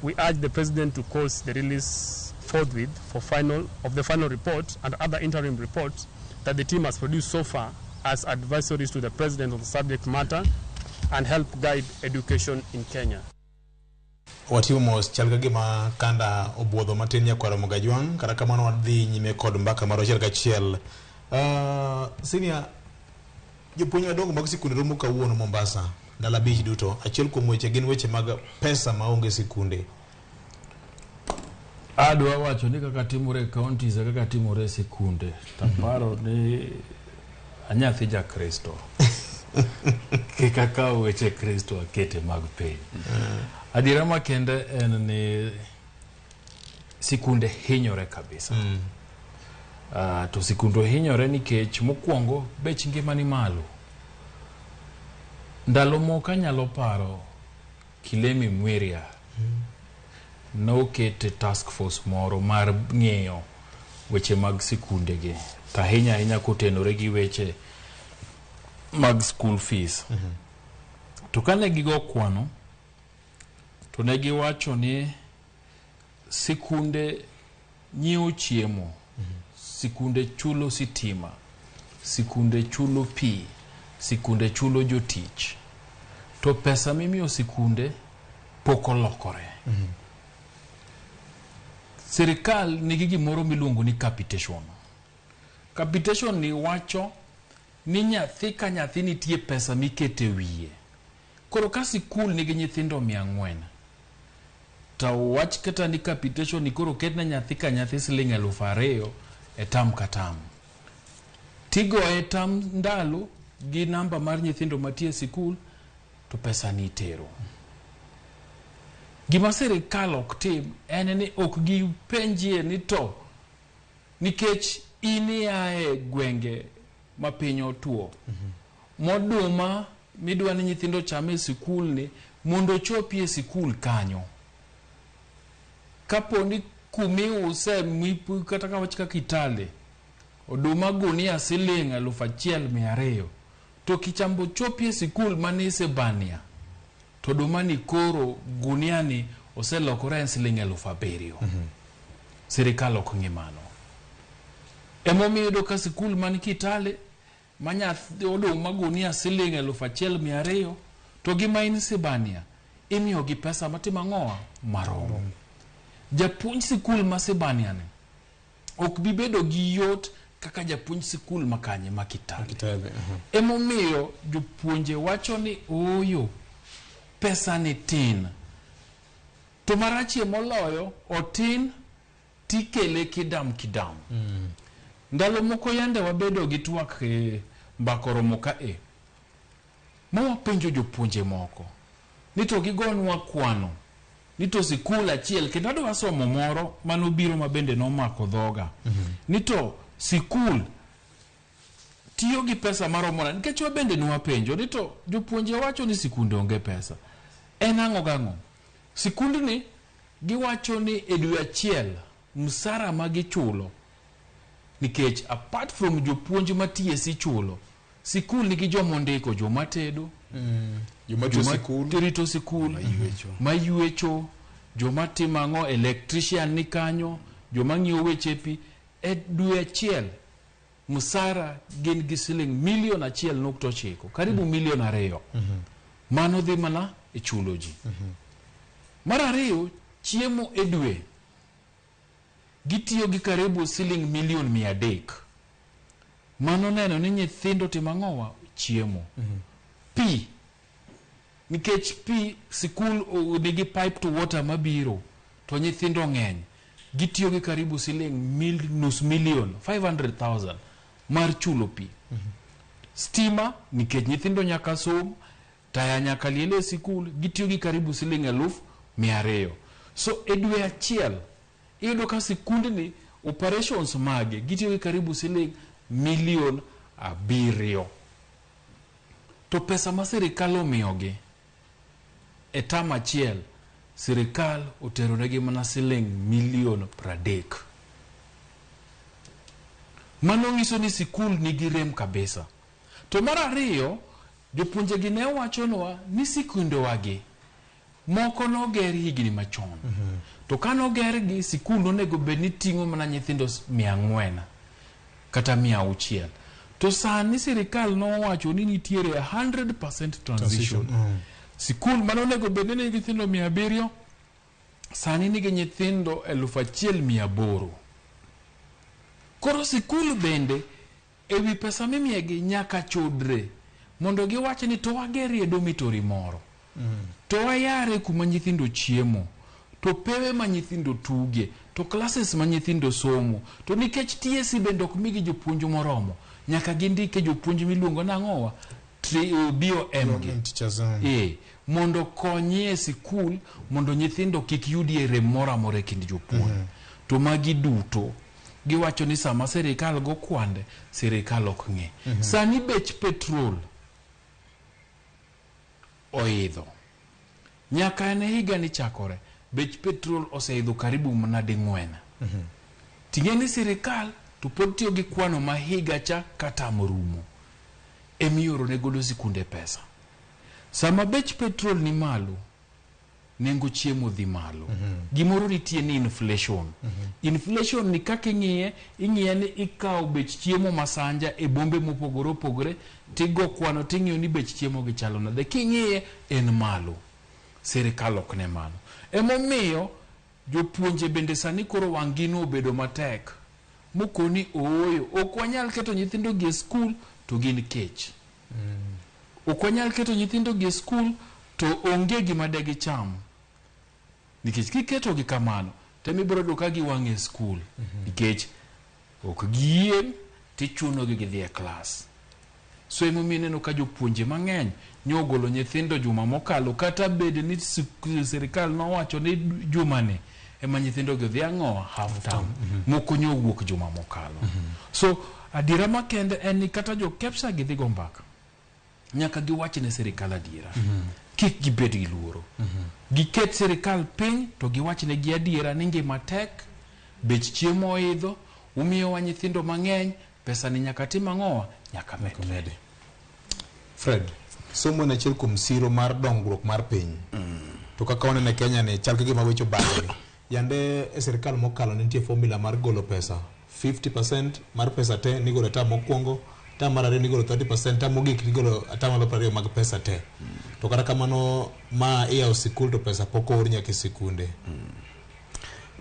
We urge the President to cause the release forthwith of the final report and other interim reports that the team has produced so far as advisories to the President on the subject matter and help guide education in Kenya. Watimo mos chalga gima kanda obuodho matin Nyakwara Mugajwang' kata kamano wadhi nyime kod mbaka mar achiel kachiel. Senior jopuonj madongo mag sikunde romo kawuono Mombasa ndala bich duto. Achiel kuom weche gin weche mag pesa maonge sikunde. Adwa wacho ni kaka timore counties kaka timore sikunde taparo ni anyathi ja Kristo kaka weche Kristo akete mag piny. Adira makende en ni sikunde hinyore kabisa. To sikunde hinyore nikech mokwongo bech ngima ni malo. Ndalo moko nyalo paro Kilemi Mweria nokete task force moro mar ng'eyo weche mag sikunde gi. Tahinya kotenore gi weche mag school fees. To kane gigo kwano to ne giwacho ni sikunde nyiewo chiemo, sikunde chulo sitima, sikunde chulo pi, sikunde chulo jotich. To pesa mimiyo sikunde pok olokore. Sirikal nigi gimoro miluongo ni capitation. Capitation ni wacho ni nyathi ka nyathi nitie pesa mikete wiye. Koro ka sikul nigi nyithindo 400 to wach kata ni capitation ni koro ketna nyathi ka nyathi Sh2,000 e tam ka tam. Tigo e tam ndalo gi namba mar nyithindo matie sikul to pesa ni tero. Gima sirikal ok tim en ni ok gipenjie ni to nikech inae gwenge ma piny otuo moduma midwa ni nyithindo chame e sikul ni mondo chopi e sikul kanyo kaponi kumi use mipu kata kawachika Kitale oduma gunia siling 1,200 to kichambo chopi e sikul manise bania to oduma ni koro gunia ni oselokore en siling 7,000. Sirikal ok ng'i mano. Emomiyo yudo ka sikul man Kitale manya oduma gunia siling 1,200 to gima in Sibania imiyo gi pesa matima ng'oa maromo. Japuonj sikul ma Sibania ne ok bibedo gi yot kaka japuonj sikul makanye ma Kitale. Emomiyo jopuonje wacho ni oyo pesa ni tin. To marachie moloyo otin tikele kidam. Ndalo moko yande wabedo gi twak mbakoromo ka mawapenjo jopuonje moko ni to gigonwa kwano ni to sikul achiel kendo adwa somo moro manobiro mabende nomako dhoga ni to sikul tiyo gi pesa maromo nade nikech wabende nwapenjo ni to jopuonje wacho ni sikunde onge pesa. En ang'o gang'o? Sikundni giwacho ni e dwe achiel msara ma gichulo nikech apart from jopuonj matiye si chulo sikul nigi jomondiko joma tedo joma rito sikul mayuecho joma timo electrician ni kanyo joma ng'iyo weche pi e dwe achiel msara gin gi siling 1.9 karibu 2 million. Mano dhi mana e chulo ji. Mar ariyo chiemo e dwe gitiyo gi karibu siling 1,300,000. Mano neno ni nyithindo timang'owa chiemo. Pi nikech pi sikul nigi pipe to water mabiro to nyithindo ng'eny gitiyo gi karibu siling $500,000 mar chulo pi. Stima nikech nyithindo nyaka som taya nyaka liele sikul gitiyo gi karibu siling 200,000. So e dwe achiel iyudo ka sikundni operations mage gitiyo gi karibu siling 7,000,000. To pesa ma sirikal omiyogi e tam achiel sirikal oteronegi mana siling 30,000,000. Mano nyiso ni sikul nigi rem kabisa. To mar ariyo jopuonje gi ne wachonwa ni sikunde wagi moko noger higni machon. To kanoger gi sikul onego bed ni ting'o mana nyithindo 400 kata 600. To sani sirikal nowacho ni nitiere 100% transition. Sikul mano onego bed ni nyithindo 700 sani nigi nyithindo 1,800. Koro sikul bende ewi pesa mimiyegi nyaka chodre mondo giwach ni to wagerie dormitory moro. To wayare kuma nyithindo chiemo, to pewe ma nyithindo tuge, to classes ma nyithindo somo, to nikech TSC bende ok migi jopuonj moromo, nyaka gindike jopuonj miluongo nang'owa BOM gi. Mondo konye sikul mondo nyithindo kik yudie rem moro amora e kind jopuonj. To magi duto giwacho ni sama sirikal go kwande sirikal ok ng'e. Sani bech petrol oidho. Nyaka ene higa ni chakore bech petrol oseidho karibu manade 4. Ting'eni sirikal to pod tiyo gi kwano ma higa cha kata morumo emiyoro ne godo sikunde pesa. Sama bech petrol ni malo nengo chiemo dhi malo. Gimoro nitie ni inflation. Inflation ni kaka ing'iye ni ikawo bech chiemo masanja e bombe mopogore opogore tigo kwano ting'iyo ni bech chiemo gi chalo nade. King'iye en malo. Sirikal ok ne mano. Emomiyo jopuonje bende sani koro wangino obedo matek. Mokoni ooyo ok wanyal keto nyithindo gi skul to gin kech. Ok wanyal keto nyithindo gi skul to onge gima de gicham. Nikech kiketo gi kamano temibiro do ka giwang'e skul nikech ok giyien tichuno gi gidhi e klas. So emomiyo ineno ka jopuonje mang'eny nyogolo nyithindo juma mokalo, kata bed ni sirikal nowacho ni jumani ema nyithindo go dhi ang'owa half term, moko nyowuok juma mokalo. So adiera makende en ni kata jo KEPSA gidhi go mbaka nyaka giwach ne sirikal adiera, kik gibed gi luoro, giket sirikal piny to giwach ne gi adiera ni ngima tek, bech chiemo oidho, umiyo wa nyithindo mang'eny, pesa ni nyaka tim ang'owa, nyaka med. Fred, somo na chiel kuom siro mar dongruok mar piny. To kaka wanene Kenya ni chal kagima wecho bang'e. Yande e sirikal mokalo nitie formula mar golo pesa. 50% mar pesa te nigolo ta mokwongo, ta mar ariyo nigolo 30%, ta mogik nigolo ata malo 20 mag pesa te. To kata kamano ma iya sikul to pesa pok oor nyaka sikunde.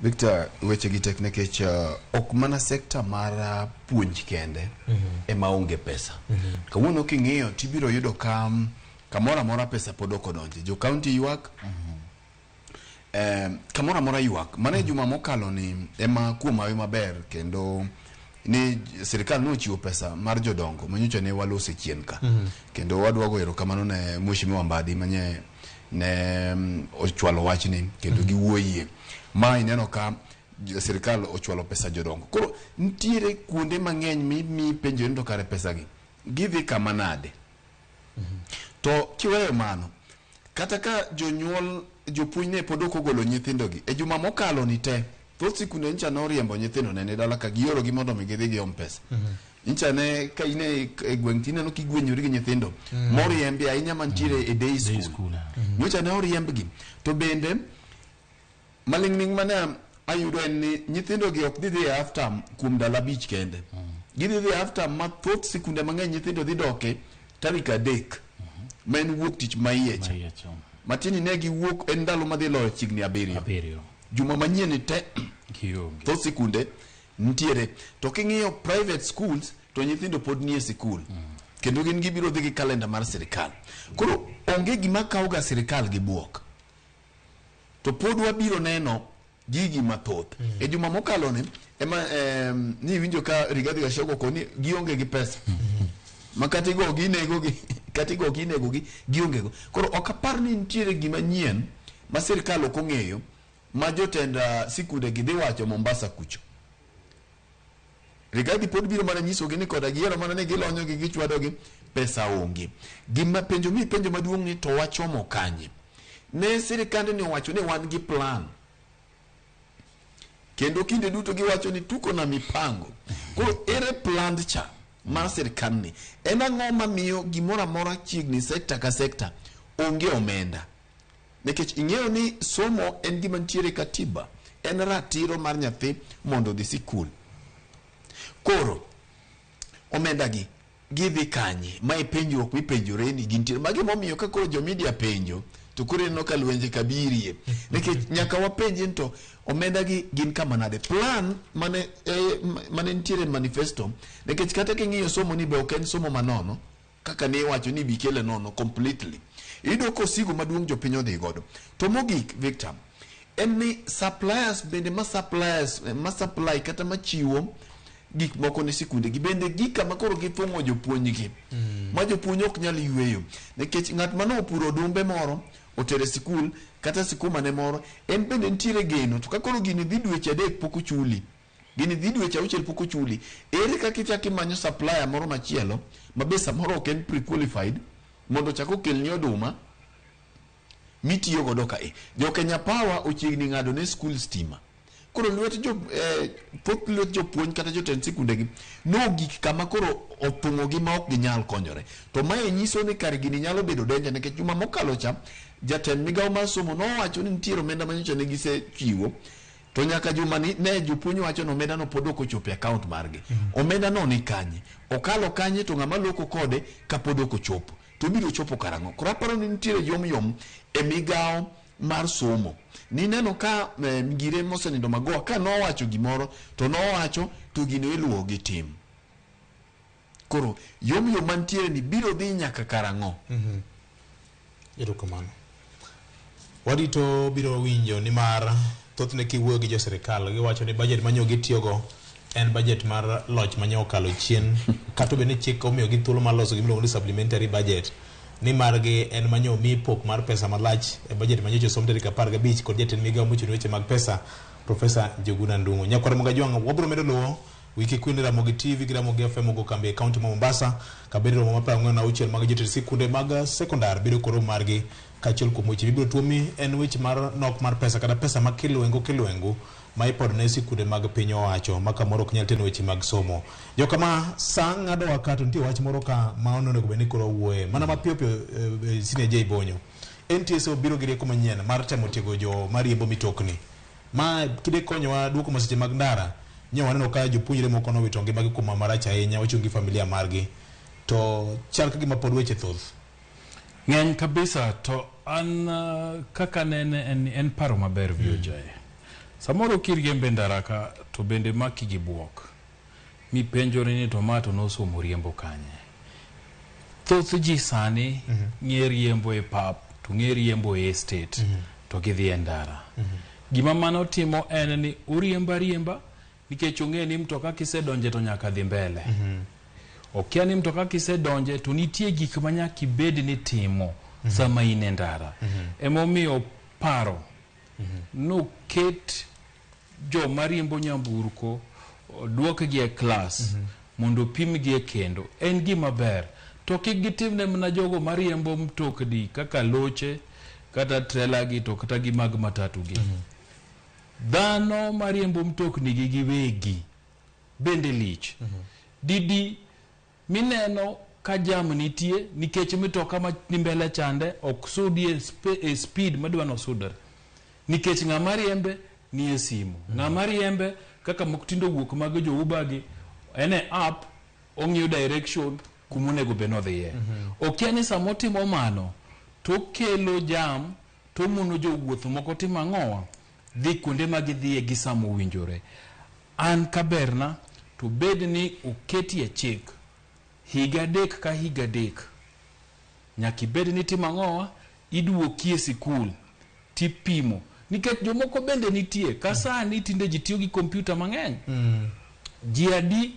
Victor, weche gi tek nikech ok mana sekta mar puonj kende ema onge pesa. Kawuono king'iyo tibiro yudo kamoro amora pesa pod ok odonje. Jo county ywak, kamoro amora ywak. Mane juma mokalo ni ema kuom hawe maber kendo ni sirikal nochiwo pesa mar jodongo manyocha ne walose chien ka. Kendo wadwago erokamano ne Mheshimiwa Mbadi manye ne ochwalo wachni kendo giwuoyie. Ma ineno ka sirikal ochwalo pesa jodongo. Koro ntiere kuonde mang'eny mi penjo ndo kare pesa gi gidhi kama nade. To kiweyo mano, kata ka jonyuol jopuonj ne pod ok ogolo nyithindo gi e juma mokalo ni te, thoth sikunde ncha noriembo nyithindo ne dala ka gioro gi mondo mi gidhi giom pesa. Ncha ne ka ine e gweng' tineno kigwenyori gi nyithindo moriembi ahinya mantiere e day school. Ncha ne oriemb gi. To bende maling'ling mane ayudo en ni nyithindo gi ok dhi half term kuom dala bich kende. Gidhi half term ma thoth sikunde mang'eny nyithindo dhi doke tarik 3 ma en wuok tich mayiech. Matini ne giwuok en ndalo madhi loyo chigni 7. Juma manyien te thoth sikunde ntiere. To king'iyo private schools to nyithindo pod nie sikul. Kendo gin gibiro dhi gi kalenda mar sirikal. Koro onge gima kauga sirikal gi buok. To pod wabiro neno gigi mathoth. E juma mokalo ni ema ni winjo ka Rigathi Gachagua koni gionge gi pesa. Makatigo ginego gi katigo ginego gi gionge go. Koro ok apar ni ntiere gima nyien ma sirikal ok ong'eyo ma jotend sikunde gi dhi wacho Mombasa kucho. Rigathi pod biro mana nyiso gi ni koda giero mana ne gilonyo gi gichwado gi pesa onge. Gima penjo maduong' ni to wachomo kanye. Ne sirikande ni owacho ni wan gi plan. Kendo kinde duto giwacho ni tuko na mipango. Koro ere plan cha mar sirikal ni. En ang'o mamiyo gimoro amora chiegni sekta ka sekta onge omenda. Nikech ing'eyo ni somo en gima ntiere katiba. En ratiro mar nyathi mondo dhi sikul. Koro omenda gi gidhi kanye ma ipenjruok mipenjore ni gintiere. Magi momiyo ka koro jo media penjo to kure no ka lwenje kabirie. Nikech nyaka wapenje to omenda gi gin kama nade. Plan mane ntiere manifesto. Nikech kata king'iyo somo ni be ok en somo manono kaka ne wacho ni bikele nono completely. Ido ko sigo maduong' jopiny odhi godo. To mogik Victor en ni suppliers bende ma supply kata machiwo gik moko ne sikunde gi bende gika makoro githung'o jopuonj gi. Ma jopuonj ok nyal yweyo. Nikech ng'at mano opuro odumbe moro otere sikul kata sikuma ne moro en bende ntiere geno to kakoro gini dhi dweche 3 pok ochuli. Gini dhi dweche 6 pok ochuli. Ere kaka ichako imanyo supplier moro machielo ma be samoro ok en pre-qualified mondo chako kelni oduma mitiyo godo ka jo Kenya Power ochiegni ng'ado ne school stima. Koro lwet jopuonj kata jotend sikunde gi no gik kama koro othung'o gi ma ok ginyal konyore. To mae nyiso ni kar gini nyalo bedo danger nikech juma mokalo cha jatend migawo mar somo nowacho ni ntiere omenda manyocha ne gisechiwo to nyaka juma ni ne jopuonj wacho ni omenda no pod ok ochopo e account margi. Omenda no ni kanye? Okalo kanye to ng'ama loko kode ka pod ok ochopo. To biro chopo karang'o? Koro aparo ni ntiere yom e migawo mar somo. Ni neno ka ngire mosenindo Magoha ka nowacho gimoro to nowacho to gino iluwo gi tim. Koro yom mantiere ni biro dhi nyaka karang'o. Erokamano. Wadito biro winjo ni mar thothne kiwuoyo gi jo sirikal giwacho ni budget manyo gitiyogo en budget mar loch manyo kalo chien kato bene chik omiyo gi thuolo mar loso gimiluongo ni supplementary budget ni margi en manyo mi pok mar pesa malach e budget manyo som tarik 15 kod jatend migawo mochung' weche mag pesa Profesa Njuguna Ndung'u. Nyakwar Mugajwang' wabro medo luwo wiki kwini Ramogi TV gi Ramogi FM go kambi county ma Mombasa kabedi romo mapa ng'wen auchiel mag jotend sikunde mag sekondar biro koro margi kachiel kuom weche bibiro tuomi en weche mar nok mar pesa kada pesa ma kilwengo ma ipod ne sikunde mag piny owacho ma kamoro ok nyal teno weche mag somo. Jo kama sa ng'ado wakato nitie wach moro ka ma onego bed ni koro wuoye mana mapiyo sine J Bonyo. NTSA biro gi rieko manyien mar temo tiego jo mariembo mitokni ma kide konyowa duoko masiche mag ndara nyewa waneno ka jopuonjre moko nowito ngimagi kuom marach ahinya ochungi familia margi to chal ka gima pod weche thoth ng'eny kabisa to an kaka nene en paro maber viojae samoro kiriembe ndara ka to bende maki gi buok mi penjore ni tomato nosomo riembo kanye thoth ji sani ng'e riembo e pap to ng'e riembo e estate to gidhi e ndara gima mano timo en ni riemba nikech ong'e ni mtoka kisedonje to nyaka dhi mbele okia ni mtoka kisedonje to nitie gik ma nyaka ibed ni timo sama in e ndara emomiyo paro no ket jo mariembo nyamburko duokgi e klas mondo pimgi e kendo en gima ber to kik gitimne mana jogo mariembo mtokni kaka loche kata trailer gi to kata gi mag matatu gi dhano mariembo mtokni gi giwegi bende lich didi mineno ka jam nitie nikech mitoka ma ni mbele chande ok sudi e speed madwa no sudar nikech ng'ama riembe ni e simu ng'ama riembe kaka moktindo wuok mag jo ubagi ene app ong'iyo direction kumonego beno dhiye okia ni samotimo mano to kelo jam to mono jo wuoth moko timo ang'owa dhi kuonde ma gidhiye gi samo winjore an kaberna to bed ni oketie chik higa dek ka higa dek nyaki bed ni timo ang'owa iduokie sikul tipimo nikech jomoko bende nitie ka sani tinde ji tiyo gi kompyuta mang'eny ji adi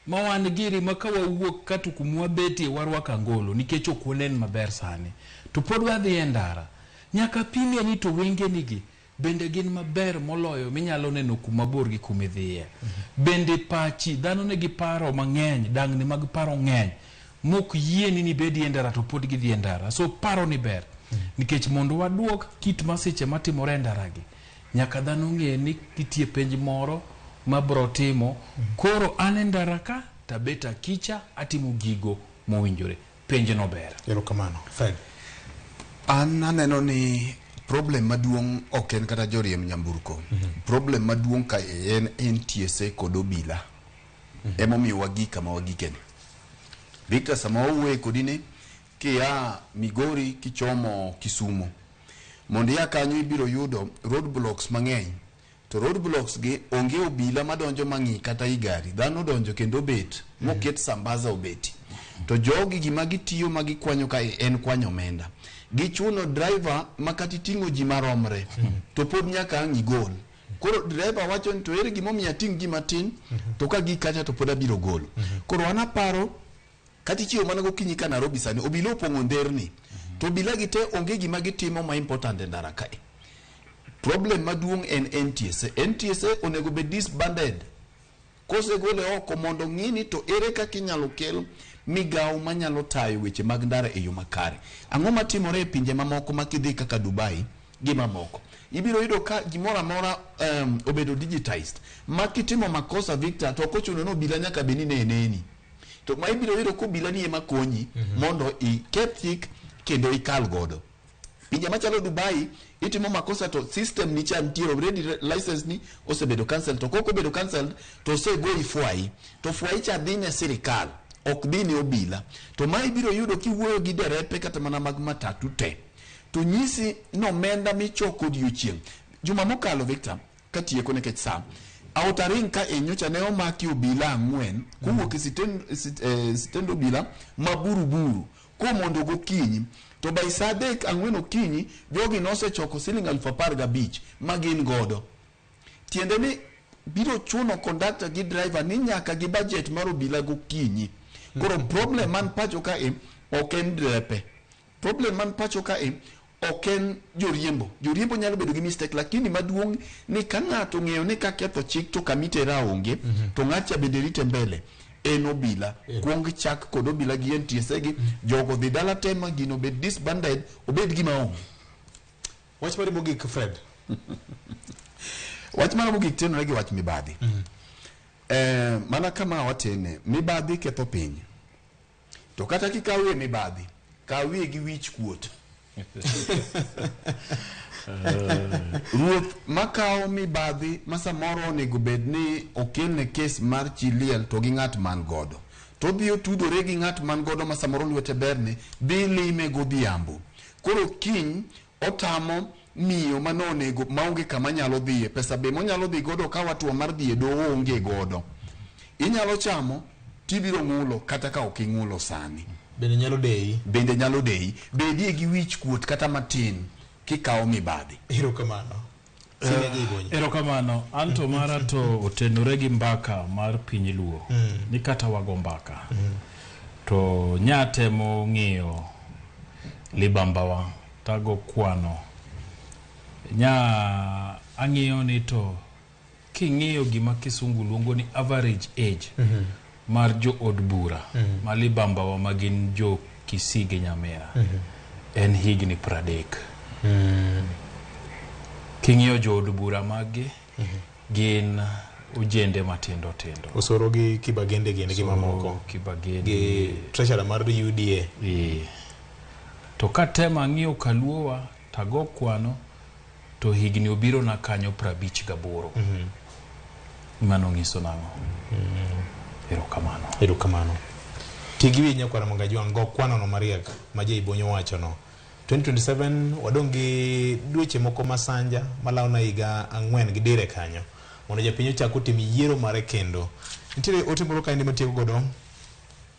ma wan giri ma ka wawuok katu kumwa betie warwaka ngolo nikech ok wonen maber sani to pod wadhi e ndara nyaka pimie ni to wenge nigi bende gin maber moloyo minyalo neno kuma bor gi kuma idhiye bende pachi dhano ne gi paro mang'eny dangni mag paro ng'eny mok yieni ni bedi e ndara to pod gidhi e ndara so paro ni ber nikech mondo waduok kit masiche matimore e ndara gi nyaka dhano ng'e ni nitie penj moro ma bro timo koro an e ndara ka tabeta kicha atimo gigo mowinjore penj no ber erokamano Fred an aneno ni problem maduong' ok en kata joriem nyamburko problem maduong' ka en NTSA kod obila emomiyo wagi kama wagikeni Victor sama wawuoye kodine kia Migori kichomo Kisumu mondo ya kanyo ibiro yudo roadblocks mang'eny to roadblocks gi onge obila madonjo mang'i kata i gari dhano donjo kendo bet moket sambaza obeti to jogi gima gitiyo magikwanyo ka en kwanyo omenda gichuno driver makati tingo ji maromre to pod nyaka ang' igol koro driver wacho ni to ere gimomiyo ating' ji matin to ka gikacha to pod abiro golo koro wana paro kati chiyo mana gokinyi ka Nairobi sani obila opong'o nderni to obila gite onge gima gitimo ma important e ndara kae problem maduong' en NTSA onego be disbanded kose gole oko mondo ng'ini to ere kaka inyalo kel migawo manyalo tayo weche mag ndara e yo makare ang'o matimore e pinje mamoko makidhi kaka Dubai gi mamoko ibiro yudo ka gimoro amora obedo digitized makitimo makosa Victor to kochuno no bila nyaka beni neni to ma ibiro yudo ko bila ni ema konyi mondo iketh chik kendo ikal godo pinje machalo Dubai itimo makosa to system ni chantiero already license ni osebedo cancel to koko bedo cancelled to osego ifwai to fwai cha dhine sirikal ok dhine obila to ma ibiro yudo kiwuoyo gi derepe kata mana mag matatu te to nyisi no menda michoko odiochieng' juma mokalo Victor katieko nekech sa Autaring ka enyocha ne omaki obila 4 kuwuok sitendo obila maburuburu ko mondo gokinyi to by saa 4 okinyi jogi nosechoko siling 15,000 magin godo tiende ni biro chuno conductor gi driver ni nyaka gi budget mar obila gokinyi. Koro problem man pacho ka ok en drepe. Problem man pacho ka ok en joriembo. Joriembo nyalo bedo gi mistake, lakini maduong' ni ka ng'ato ng'eyo ni ka ketho chik to kamitera onge, to ng'acha bende rite mbele. En obila. Kuong chak kod obila gi NTSA gi, jogo dhi dala tema gino bed disbanded, obed gima onge. Wach mari mogik Fred. Wach mara mogik tenore gi wach mibadhi. Mana kama watene, mibadhi ketho piny. To kata kikawe mibadhi, kawe gi wich kuot. Ruoth makao mibadhi masamoro onego bed ni okelne kes mar chiliel to gi ng'at man godo. To dhi otudore gi ng'at man godo masamoro lwete berne, dhi lime godhiambo. Koro kiny otamo miyo manonego maonge kama nyalo dhiye, pesa be monyalo dhi godo ka watuo mar dhiye do onge godo. Inyalo chamo tibiro ng'ulo kata ka ok ing'ulo sani. Bende nyalo dei. Bedie gi wich kuot kata matin kikawo mibadhi. Erokamano. Anto mara to otenore gi mbaka mar piny luo. Ni kata wago mbaka. To nyatemo ng'iyo libambawa tago kwano. Ang'iyo ni to king'iyo gima kisungu luongo ni average age mar jo od bura ma libambawa magin jo Kisii Nyamera en higni 30. King'iyo jo od bura magi gin ujende matindo tindo. Osoro gi Kibagende gin gi mamoko. Gi treasurer mar UDA. To katema ng'iyo kaluowa tago kwano to higni obiro na kanyo 58. Mano ng'iso nang'o? Erokamano. Tigiwi nyakwara Mongajwang' go kwano no mariek ma je ibonyo wacho no. 2027 wadongi dweche moko masanja malaw na higa 4 gi dire kanyo. Mondo japinyo chako timi yiero mare kendo. Nitire ote moro kainde matieko godo.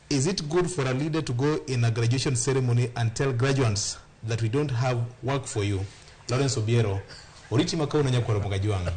Is it good for a leader to go in a graduation ceremony and tell graduates that we don't have work for you? Lawrence Obiero, oriti makao na nyakwara Mongajwang'.